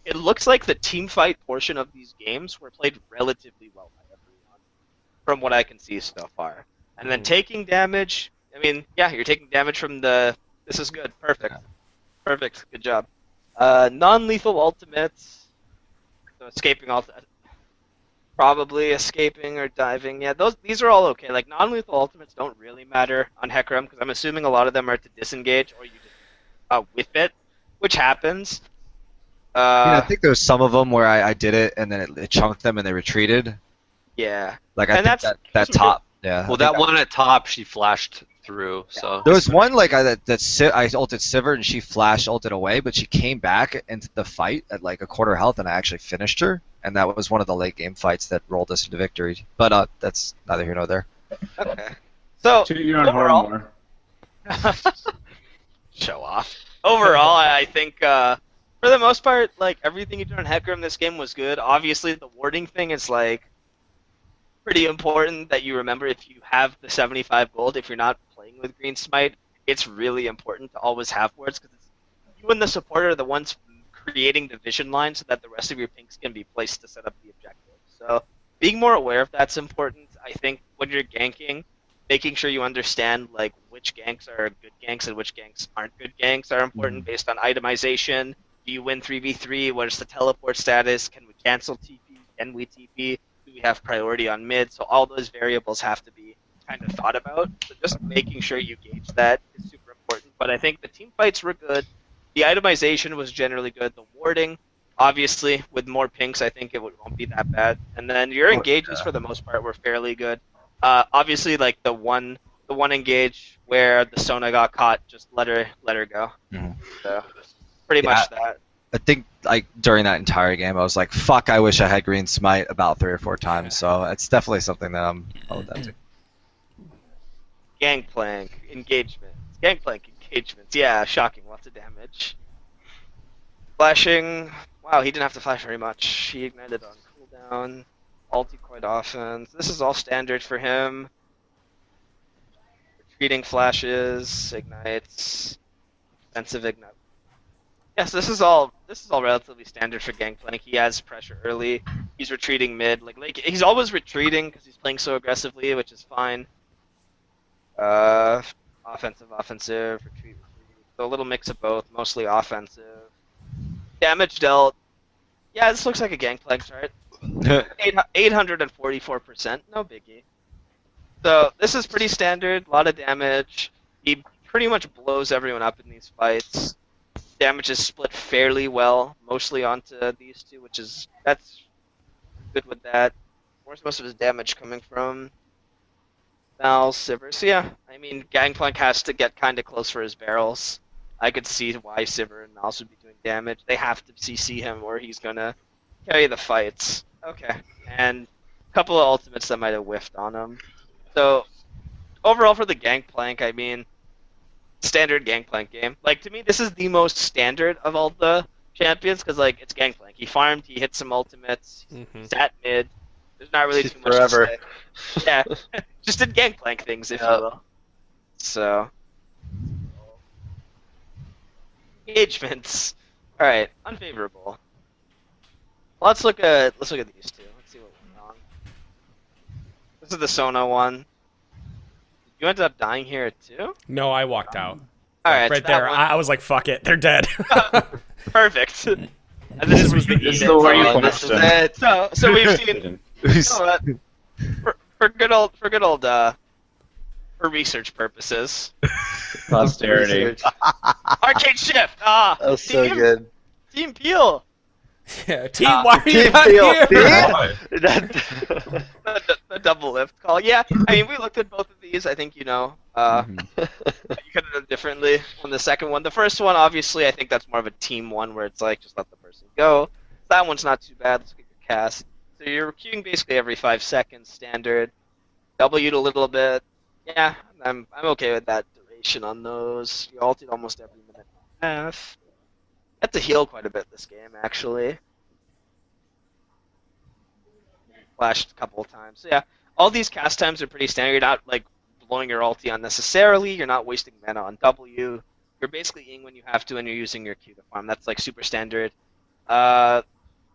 it looks like the team fight portion of these games were played relatively well by everyone, from what I can see so far. And then taking damage, I mean, yeah, you're taking damage from the... This is good. Perfect. Perfect. Good job. Non-lethal ultimates. So escaping probably escaping or diving. Yeah, these are all okay. Like, non-lethal ultimates don't really matter on Hecarim, because I'm assuming a lot of them are to disengage, or you just whiff it, which happens. I think there was some of them where I did it and then it chunked them and they retreated. Yeah. Like, I And think that's that top. Yeah. Well, I think that one at top, she flashed through. So There was one like I ulted Sivir and she flash ulted away, but she came back into the fight at like a quarter health and I actually finished her, and that was one of the late game fights that rolled us into victory. But that's neither here nor there. Okay. So Toot your own horn overall, more. show off. Overall, I think for the most part, like, everything you did on Hecarim this game was good. Obviously, the warding thing is like pretty important that you remember. If you have the 75 gold, if you're not playing with Green Smite, it's really important to always have wards, because you and the support are the ones creating the vision line so that the rest of your pinks can be placed to set up the objective. So being more aware of that's important. I think when you're ganking, making sure you understand like which ganks are good ganks and which ganks aren't good ganks are important based on itemization. Do you win 3v3? What is the teleport status? Can we cancel TP? Can we TP? Do we have priority on mid? So all those variables have to be kind of thought about. So just making sure you gauge that is super important. But I think the team fights were good. The itemization was generally good. The warding, obviously, with more pinks, I think it won't be that bad. And then your engages, for the most part, were fairly good. Obviously, like the one engage where the Sona got caught, just let her go. Mhm. So pretty much that. I think like during that entire game, I was like, "Fuck! I wish I had green smite" about 3 or 4 times. So it's definitely something that I'll adapt to. Gangplank engagements. Gangplank engagements. Yeah, shocking. Lots of damage. Flashing. Wow, he didn't have to flash very much. He ignited on cooldown. Ulti quite often. This is all standard for him. Retreating flashes, ignites, defensive ignite. Yes, this is all relatively standard for Gangplank. He has pressure early. He's retreating mid. Like he's always retreating because he's playing so aggressively, which is fine. Offensive, retreat. So a little mix of both, mostly offensive. Damage dealt. Yeah, this looks like a Gangplank chart. 844%, no biggie. So this is pretty standard, a lot of damage. He pretty much blows everyone up in these fights. Damage is split fairly well, mostly onto these two, that's good with that. Where's most of his damage coming from? Mal, Sivir. So yeah, I mean, Gangplank has to get kind of close for his barrels. I could see why Sivir and Mal would be doing damage. They have to CC him or he's gonna carry the fights. Okay, and a couple of ultimates that might have whiffed on him. So overall for the Gangplank, I mean, standard Gangplank game. Like to me, this is the most standard of all the champions because like it's Gangplank. He farmed, he hit some ultimates, he's at mid. There's not really too much Forever. to say. Yeah, just did Gangplank things, if you will. So engagements. All right, unfavorable. Let's look at these two. Let's see what went wrong. This is the Sona one. You ended up dying here too? No, I walked out. All right, Right so that there. one- I was like, fuck it. They're dead. Perfect. And This was the This is Eden. the where you Oh, this is question. it. So we've seen you know what? for good old for research purposes. Posterity. Arcade shift. Ah, That was so team, good. Team Peel. Yeah, team, why are you Team not Peel. here? The double lift call. Yeah, I mean we looked at both of these. I think you know. You could have done differently on the second one. The first one, obviously, I think that's more of a team one where it's like just let the person go. That one's not too bad. Let's get your cast. So you're queuing basically every 5 seconds, standard. W'd a little bit. Yeah, I'm okay with that duration on those. You ulted almost every minute and a half. Had to heal quite a bit this game, actually. Flashed a couple of times. So yeah, all these cast times are pretty standard. You're not like blowing your ulti unnecessarily. You're not wasting mana on W. You're basically ing when you have to, and you're using your Q to farm. That's like super standard.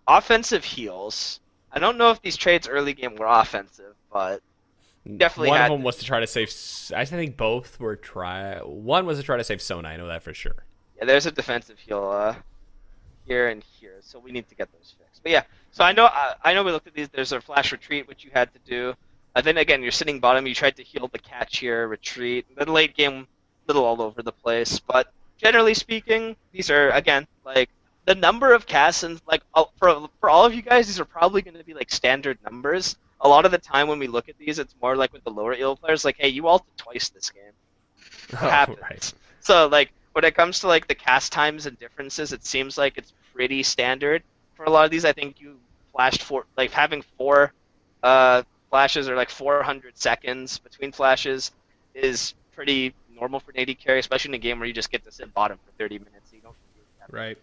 Offensive heals. I don't know if these trades early game were offensive, but definitely One had of them was to try to save. I think both were try. One was to try to save Sona. I know that for sure. yeah, there's a defensive heal here and here, so we need to get those fixed. But yeah, so I know we looked at these. There's a flash retreat, which you had to do. Then again, you're sitting bottom. You tried to heal the catch here, retreat. The late game, a little all over the place. But generally speaking, these are again like the number of casts and like for all of you guys, these are probably going to be like standard numbers. A lot of the time when we look at these, it's more like with the lower elo players, like, hey, you ulted twice this game. What happens? Right. So like when it comes to like the cast times and differences, it seems like it's pretty standard for a lot of these. I think you flashed having 4 flashes or like 400 seconds between flashes is pretty normal for an AD carry, especially in a game where you just get to sit bottom for 30 minutes. So you don't really have Right.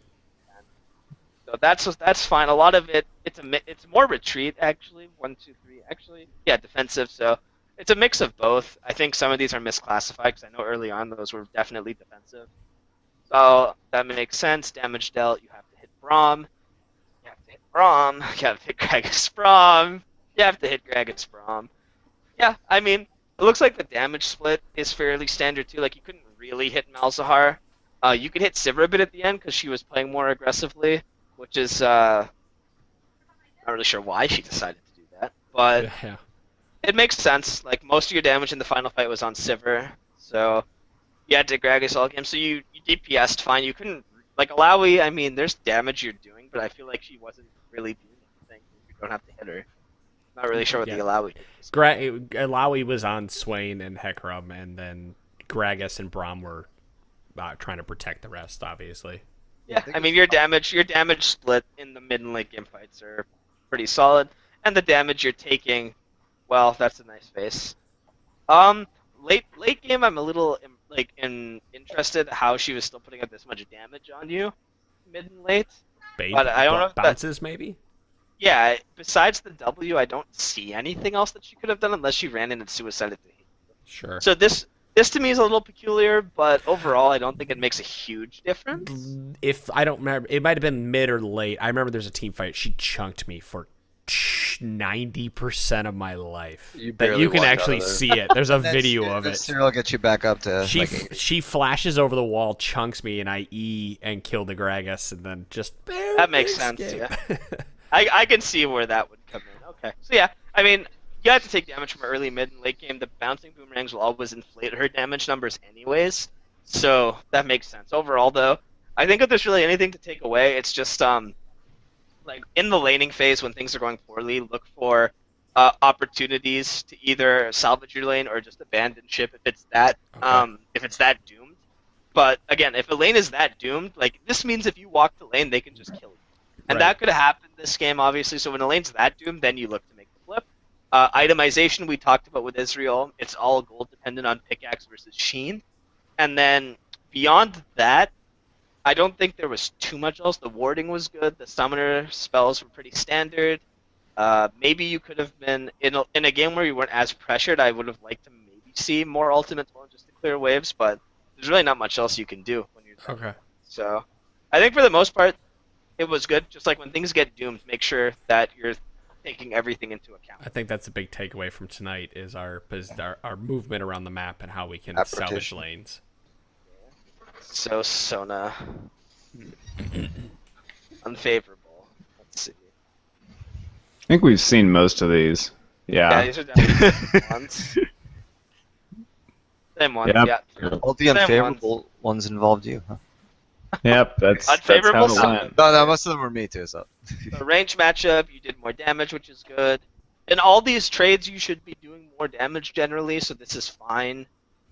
So that's fine. A lot of it, it's more retreat actually. 1, 2, 3 actually. Yeah, defensive. So it's a mix of both. I think some of these are misclassified because I know early on those were definitely defensive. So that makes sense. Damage dealt. You have to hit Braum. You have to hit Braum. You have to hit Gragas Braum. You have to hit Gragas Braum. Yeah, I mean, it looks like the damage split is fairly standard too. Like you couldn't really hit Malzahar. You could hit Sivir a bit at the end because she was playing more aggressively, which is not really sure why she decided to do that, but Yeah. it makes sense. Like most of your damage in the final fight was on Sivir, so you had to Gragas all game. So you DPS'd fine. You couldn't like Alawi. I mean, there's damage you're doing, but I feel like she wasn't really doing anything. You don't have to hit her. Not really sure what Yeah. the Alawi did. Alawi was on Swain and Hecarim, and then Gragas and Braum were trying to protect the rest, obviously. Yeah, I mean your damage split in the mid and late game fights are pretty solid, and the damage you're taking, well, that's a nice face. Um, late game, I'm a little interested how she was still putting up this much damage on you, mid and late. Bait But I don't know if that. bounces maybe. Yeah, besides the W, I don't see anything else that she could have done unless she ran in and suicided the. Sure. So this to me is a little peculiar, but overall, I don't think it makes a huge difference. If I don't remember, it might have been mid or late. I remember there's a team fight. She chunked me for 90% of my life. You That barely you can walked out actually of there. see it. There's a video of The it. cereal gets you back up to. She flashes over the wall, chunks me, and I E and kill the Gragas, and then just barely That makes sense, escape. yeah. I can see where that would come in. Okay, so yeah, I mean, you have to take damage from early, mid, and late game. The bouncing boomerangs will always inflate her damage numbers anyways, so that makes sense. Overall, though, I think if there's really anything to take away, it's just like in the laning phase when things are going poorly, look for opportunities to either salvage your lane or just abandon ship if it's that doomed. But again, if a lane is that doomed, like this means if you walk the lane, they can just kill you, and Right. that could have happened this game, obviously. So when a lane's that doomed, then you look to make the flip. Itemization we talked about with Israel, it's all gold dependent on pickaxe versus sheen, and then beyond that, I don't think there was too much else. The warding was good. The summoner spells were pretty standard. Maybe you could have been in a game where you weren't as pressured. I would have liked to maybe see more ultimates on just to clear waves, but there's really not much else you can do when you're there. Okay. So I think for the most part, it was good. Just like when things get doomed, make sure that you're taking everything into account. I think that's a big takeaway from tonight is our movement around the map and how we can salvage Adaptation. lanes. So Sona, unfavorable. Let's see. I think we've seen most of these. Yeah, Yeah. these are definitely the same ones. Same ones, Yep. yeah. All the Same unfavorable ones involved you. Huh? Yep. That's Unfavorable That's how it sign. went. No, most of them were me too. So. The range matchup, you did more damage, which is good. In all these trades, you should be doing more damage generally, so this is fine.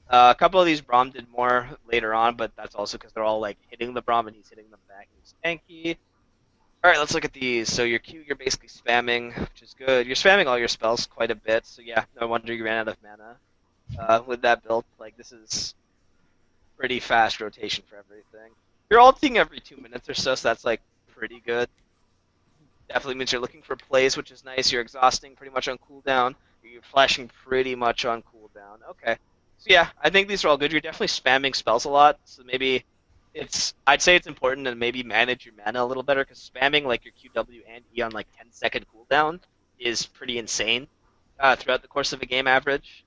A couple of these Braum did more later on, but that's also because they're all like hitting the Braum and he's hitting them back. He's tanky. All right, let's look at these. So your Q, you're basically spamming, which is good. You're spamming all your spells quite a bit, so yeah, no wonder you ran out of mana with that build. Like this is pretty fast rotation for everything. You're ulting every 2 minutes or so, so that's like pretty good. Definitely means you're looking for plays, which is nice. You're exhausting pretty much on cooldown. You're flashing pretty much on cooldown. Okay. So yeah, I think these are all good. You're definitely spamming spells a lot, so maybe I'd say it's important to maybe manage your mana a little better, because spamming like your QW and E on like 10-second cooldown is pretty insane throughout the course of a game average.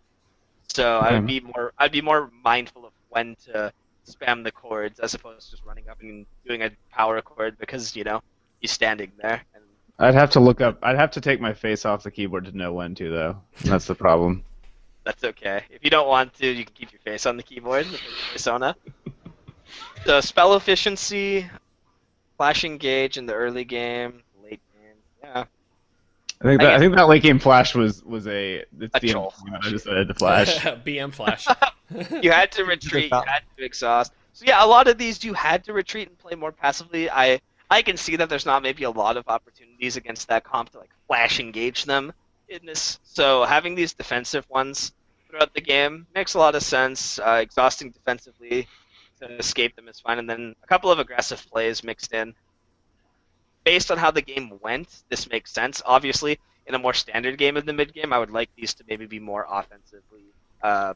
So I'd be more mindful of when to spam the chords as opposed to just running up and doing a power chord because you're standing there. And I'd have to look up. I'd have to take my face off the keyboard to know when to, though. That's the problem. that's okay. If you don't want to, you can keep your face on the keyboard with your persona. So spell efficiency, flash engage in the early game, late game, yeah. I think that late game flash was it's the troll only game I decided to flash. BM flash. You had to retreat, you had to exhaust. So yeah, a lot of these you had to retreat and play more passively. I can see that there's not maybe a lot of opportunities against that comp to like flash engage them in this. So having these defensive ones throughout the game makes a lot of sense. Exhausting defensively to escape them is fine, and then a couple of aggressive plays mixed in. Based on how the game went, this makes sense. Obviously, in a more standard game in the mid game, I would like these to maybe be more offensively. I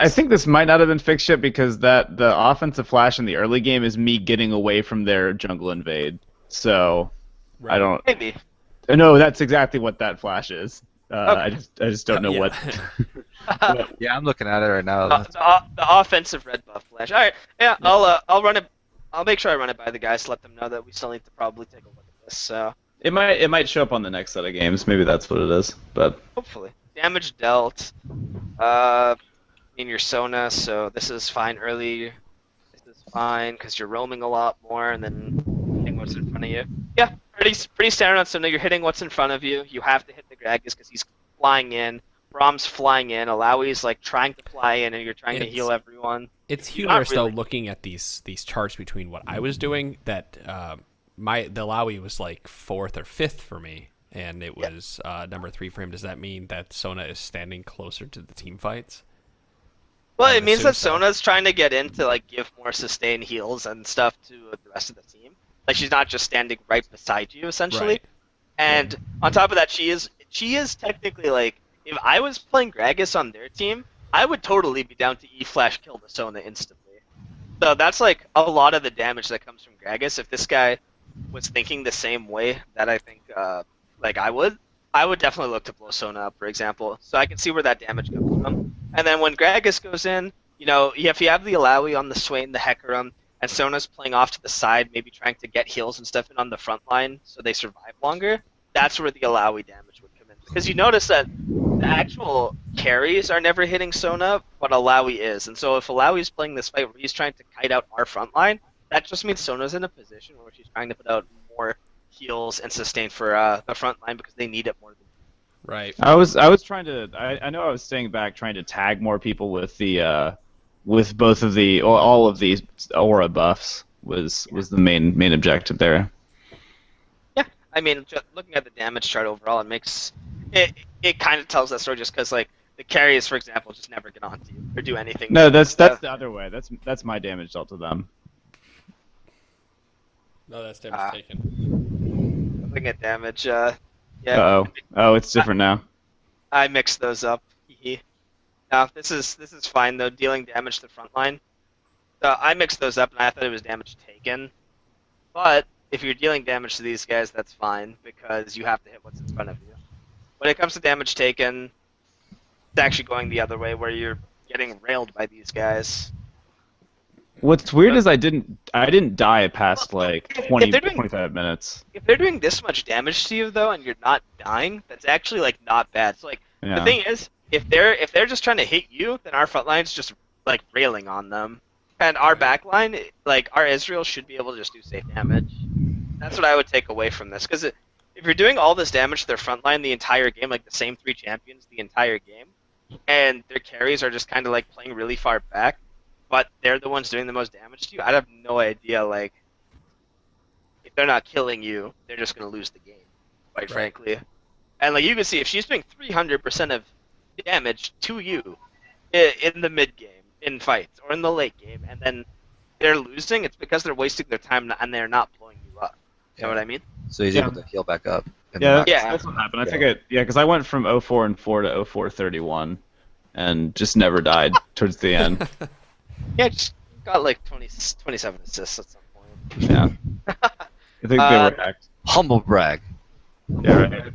think this might not have been fixed yet because the offensive flash in the early game is me getting away from their jungle invade. So Right. I don't. Maybe. No, that's exactly what that flash is. Okay. I just don't know Yeah. what. Yeah, I'm looking at it right now. The offensive red buff flash. All right, yeah, I'll run it. I'll make sure I run it by the guys. Let them know that we still need to probably take a look at this. So It might show up on the next set of games. Maybe that's what it is. But hopefully, damage dealt. In your Sona, so this is fine early. This is fine because you're roaming a lot more and then hitting what's in front of you. Yeah, pretty standard on Sona. You're hitting what's in front of you. You have to hit the Gragas because he's flying in Brahms flying in, Alawi's like trying to fly in, and you're trying to It's- heal everyone. It's You're not humorous though, really- looking at these charts between what I was doing. That the Lawi was like fourth or fifth for me, and it was number 3 for him. Does that mean that Sona is standing closer to the team fights? Well, I it would means assume that so. Sona's trying to get in to like give more sustained heals and stuff to the rest of the team. Like she's not just standing right beside you, essentially. Right. And on top of that, she is technically like, if I was playing Gragas on their team, I would totally be down to E-Flash kill the Sona instantly. So that's like a lot of the damage that comes from Gragas. If this guy was thinking the same way that I think like I would definitely look to blow Sona up, for example. So I can see where that damage comes from. And then when Gragas goes in, you know, if you have the Alawi on the Swain, the Hecarim, and Sona's playing off to the side, maybe trying to get heals and stuff in on the front line so they survive longer, that's where the Alawi damage would come in. Because you notice that the actual carries are never hitting Sona, but Alawi is. And so if Alawi is playing this fight where he's trying to kite out our front line, that just means Sona's in a position where she's trying to put out more heals and sustain for the front line because they need it more than Right. I was trying to. I know I was staying back trying to tag more people with the with both of the all of these aura buffs was the main objective there. Yeah, I mean, just looking at the damage chart overall, it makes it kind of tells that story just because like the carries, for example, just never get onto you or do anything. No, that's the other way. That's my damage dealt to them. No, that's damage taken. Looking at damage, yeah. Oh, it's different now. I mixed those up. Now this is fine though. Dealing damage to the front line. I mixed those up and I thought it was damage taken. But if you're dealing damage to these guys, that's fine because you have to hit what's in front of you. When it comes to damage taken, it's actually going the other way where you're getting railed by these guys. What's weird is I didn't die past like If 20, they're doing- 25 minutes. If they're doing this much damage to you though and you're not dying, that's actually like not bad. So like Yeah. the thing is, if they're just trying to hit you, then our front line's just like railing on them. And our back line, like our Israel should be able to just do safe damage. That's what I would take away from this. Because if you're doing all this damage to their front line the entire game, like the same 3 champions the entire game, and their carries are just kind of like playing really far back, but they're the ones doing the most damage to you, I'd have no idea, like, if they're not killing you, they're just going to lose the game, quite frankly. And like you can see, if she's doing 300% of damage to you in the mid game, in fights, or in the late game, and then they're losing, it's because they're wasting their time and they're not blowing you up. You know what I mean? So he's able to heal back up. And Yeah, not- that's what happened. I think because I went from 04 and 4 to 04 31, and just never died towards the end. Yeah, just got like 27 assists at some point. Yeah, I think they were hacked. Humble brag. Yeah, right.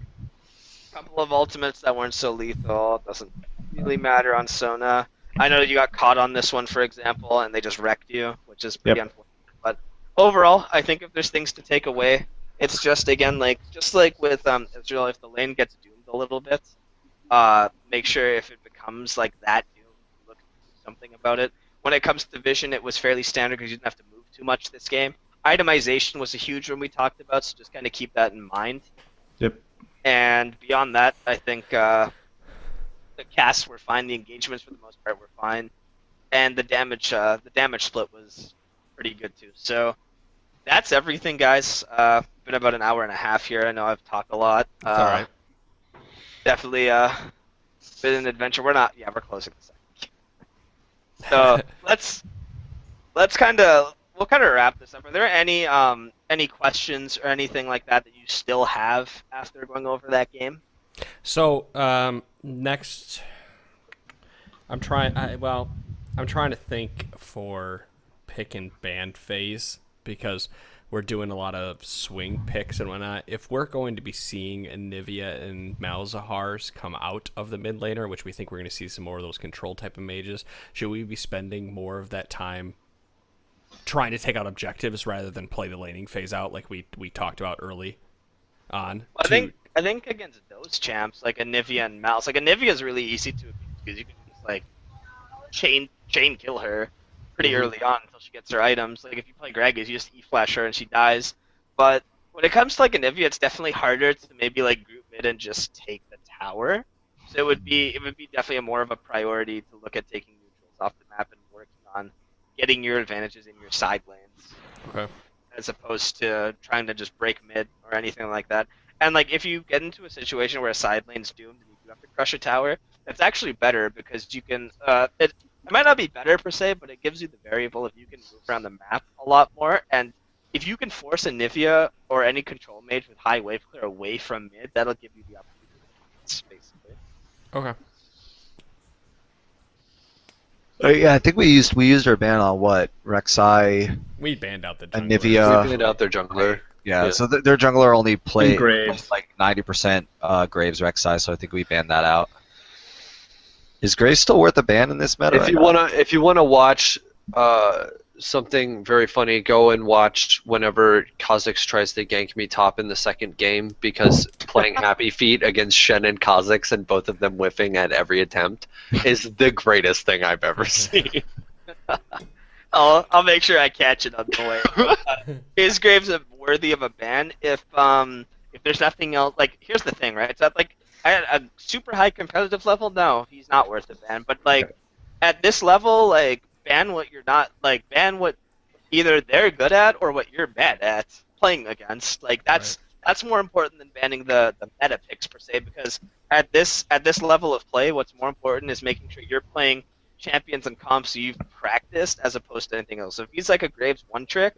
Couple of ultimates that weren't so lethal. It doesn't really matter on Sona. I know you got caught on this one, for example, and they just wrecked you, which is pretty unfortunate. But overall, I think if there's things to take away, it's just again just like with Israel, if the lane gets doomed a little bit, make sure if it becomes like that doom, look to do something about it. When it comes to vision, it was fairly standard because you didn't have to move too much this game. Itemization was a huge one we talked about, so just kind of keep that in mind. Yep. And beyond that, I think the casts were fine, the engagements for the most part were fine, and the damage split was pretty good too. So that's everything, guys. Been about an hour and a half here. I know I've talked a lot. It's all right. Definitely been an adventure. We're closing this up. So we'll kind of wrap this up. Are there any questions or anything like that you still have after going over that game? So next, I'm trying to think for pick and ban phase because we're doing a lot of swing picks and whatnot. If we're going to be seeing Anivia and Malzahars come out of the mid laner, which we think we're going to see some more of those control type of mages, should we be spending more of that time trying to take out objectives rather than play the laning phase out like we talked about early on? I think against those champs like Anivia and Mouse, like Anivia is really easy to abuse because you can just like chain kill her pretty early on until she gets her items. Like if you play Gragas, you just E-flash her and she dies. But when it comes to like Anivia, it's definitely harder to maybe like group mid and just take the tower. So it would be definitely more of a priority to look at taking neutrals off the map and working on getting your advantages in your side lanes, Okay. as opposed to trying to just break mid or anything like that. And like if you get into a situation where a side lane's doomed and you do have to crush a tower, that's actually better because you can. It might not be better per se, but it gives you the variable if you can move around the map a lot more. And if you can force a Nivea or any control mage with high wave clear away from mid, that'll give you the opportunity to win, basically. Okay. Yeah, I think we used our ban on what Rek'Sai. We banned out the And junglers. Nivea. We banned out their jungler. Yeah, Yeah. so their jungler only plays Graves. like 90% Graves Rek'Sai, so I think we banned that out. Is Graves still worth a ban in this meta? If you wanna watch something very funny, go and watch whenever Kha'Zix tries to gank me top in the second game, because playing Happy Feet against Shen and Kha'Zix and both of them whiffing at every attempt is the greatest thing I've ever seen. I'll make sure I catch it on the way. Is Graves worthy of a ban if there's nothing else? Like, here's the thing, right? It's that like at a super high competitive level, no, he's not worth a ban. But like at this level, like ban what you're not like ban what either they're good at or what you're bad at playing against. Like that's more important than banning the meta picks per se, because at this level of play, what's more important is making sure you're playing champions and comps you've practiced as opposed to anything else. So if he's like a Graves one trick,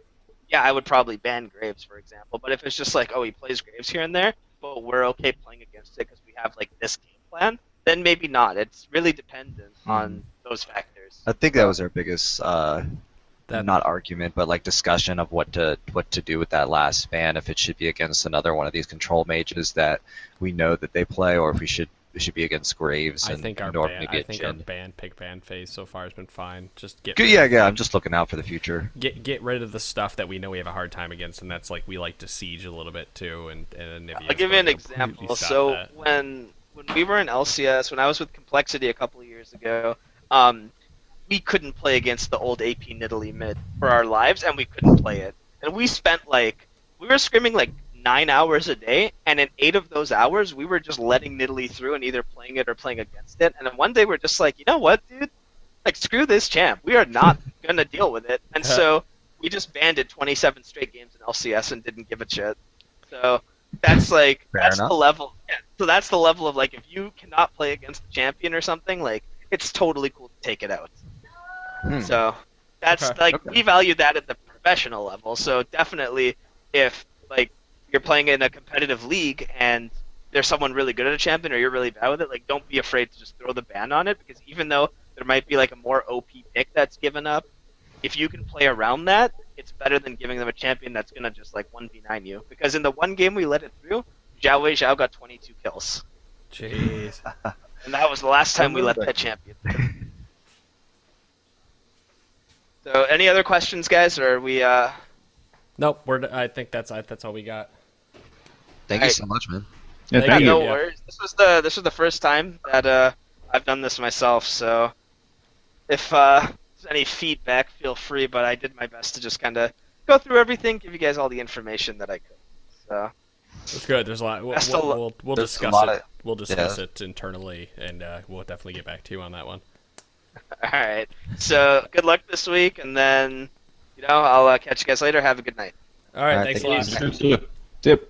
yeah, I would probably ban Graves, for example. But if it's just like, oh, he plays Graves here and there, but we're okay playing against it because we have like this game plan, then maybe not. It's really dependent on those factors. I think that was our biggest not argument, but like discussion of what to do with that last ban. If it should be against another one of these control mages that we know that they play, or if it should be against Graves. I And think our normally ban, get I think our Jhin. pick ban phase so far has been fine. Just get Good, yeah. I'm just looking out for the future. get rid of the stuff that we know we have a hard time against, and that's like we like to siege a little bit too. And I'll give you an example. So when we were in LCS, when I was with Complexity a couple of years ago, we couldn't play against the old AP Nidalee mid for our lives, and we couldn't play it. And we spent we were scrimming like 9 hours a day, and in 8 of those hours, we were just letting Nidalee through and either playing it or playing against it. And then one day we're just like, you know what, dude? Like, screw this champ. We are not gonna deal with it. And so we just banned it 27 straight games in LCS and didn't give a shit. So that's like that's the level. Yeah, so that's the level of like if you cannot play against the champion or something, like it's totally cool to take it out. So that's we value that at the professional level. So definitely, if like you're playing in a competitive league and there's someone really good at a champion or you're really bad with it, like don't be afraid to just throw the ban on it, because even though there might be like a more OP pick that's given up, if you can play around that, it's better than giving them a champion that's gonna just like 1v9 you. Because in the one game we let it through, Zhao Weizhao got 22 kills. Jeez. And that was the last time we let that champion through. So, any other questions, guys, or are we? Nope. I think that's all we got. Thank you so much, man. Yeah, Thank thank you. No you. worries. This was the first time that I've done this myself. So, if there's any feedback, feel free. But I did my best to just kind of go through everything, give you guys all the information that I could. So. It's good. There's a lot. We'll There's discuss a lot it. of- We'll discuss it internally, and we'll definitely get back to you on that one. All right. So good luck this week, and then I'll catch you guys later. Have a good night. All right. All right, Thanks a thank lot. you. Yep.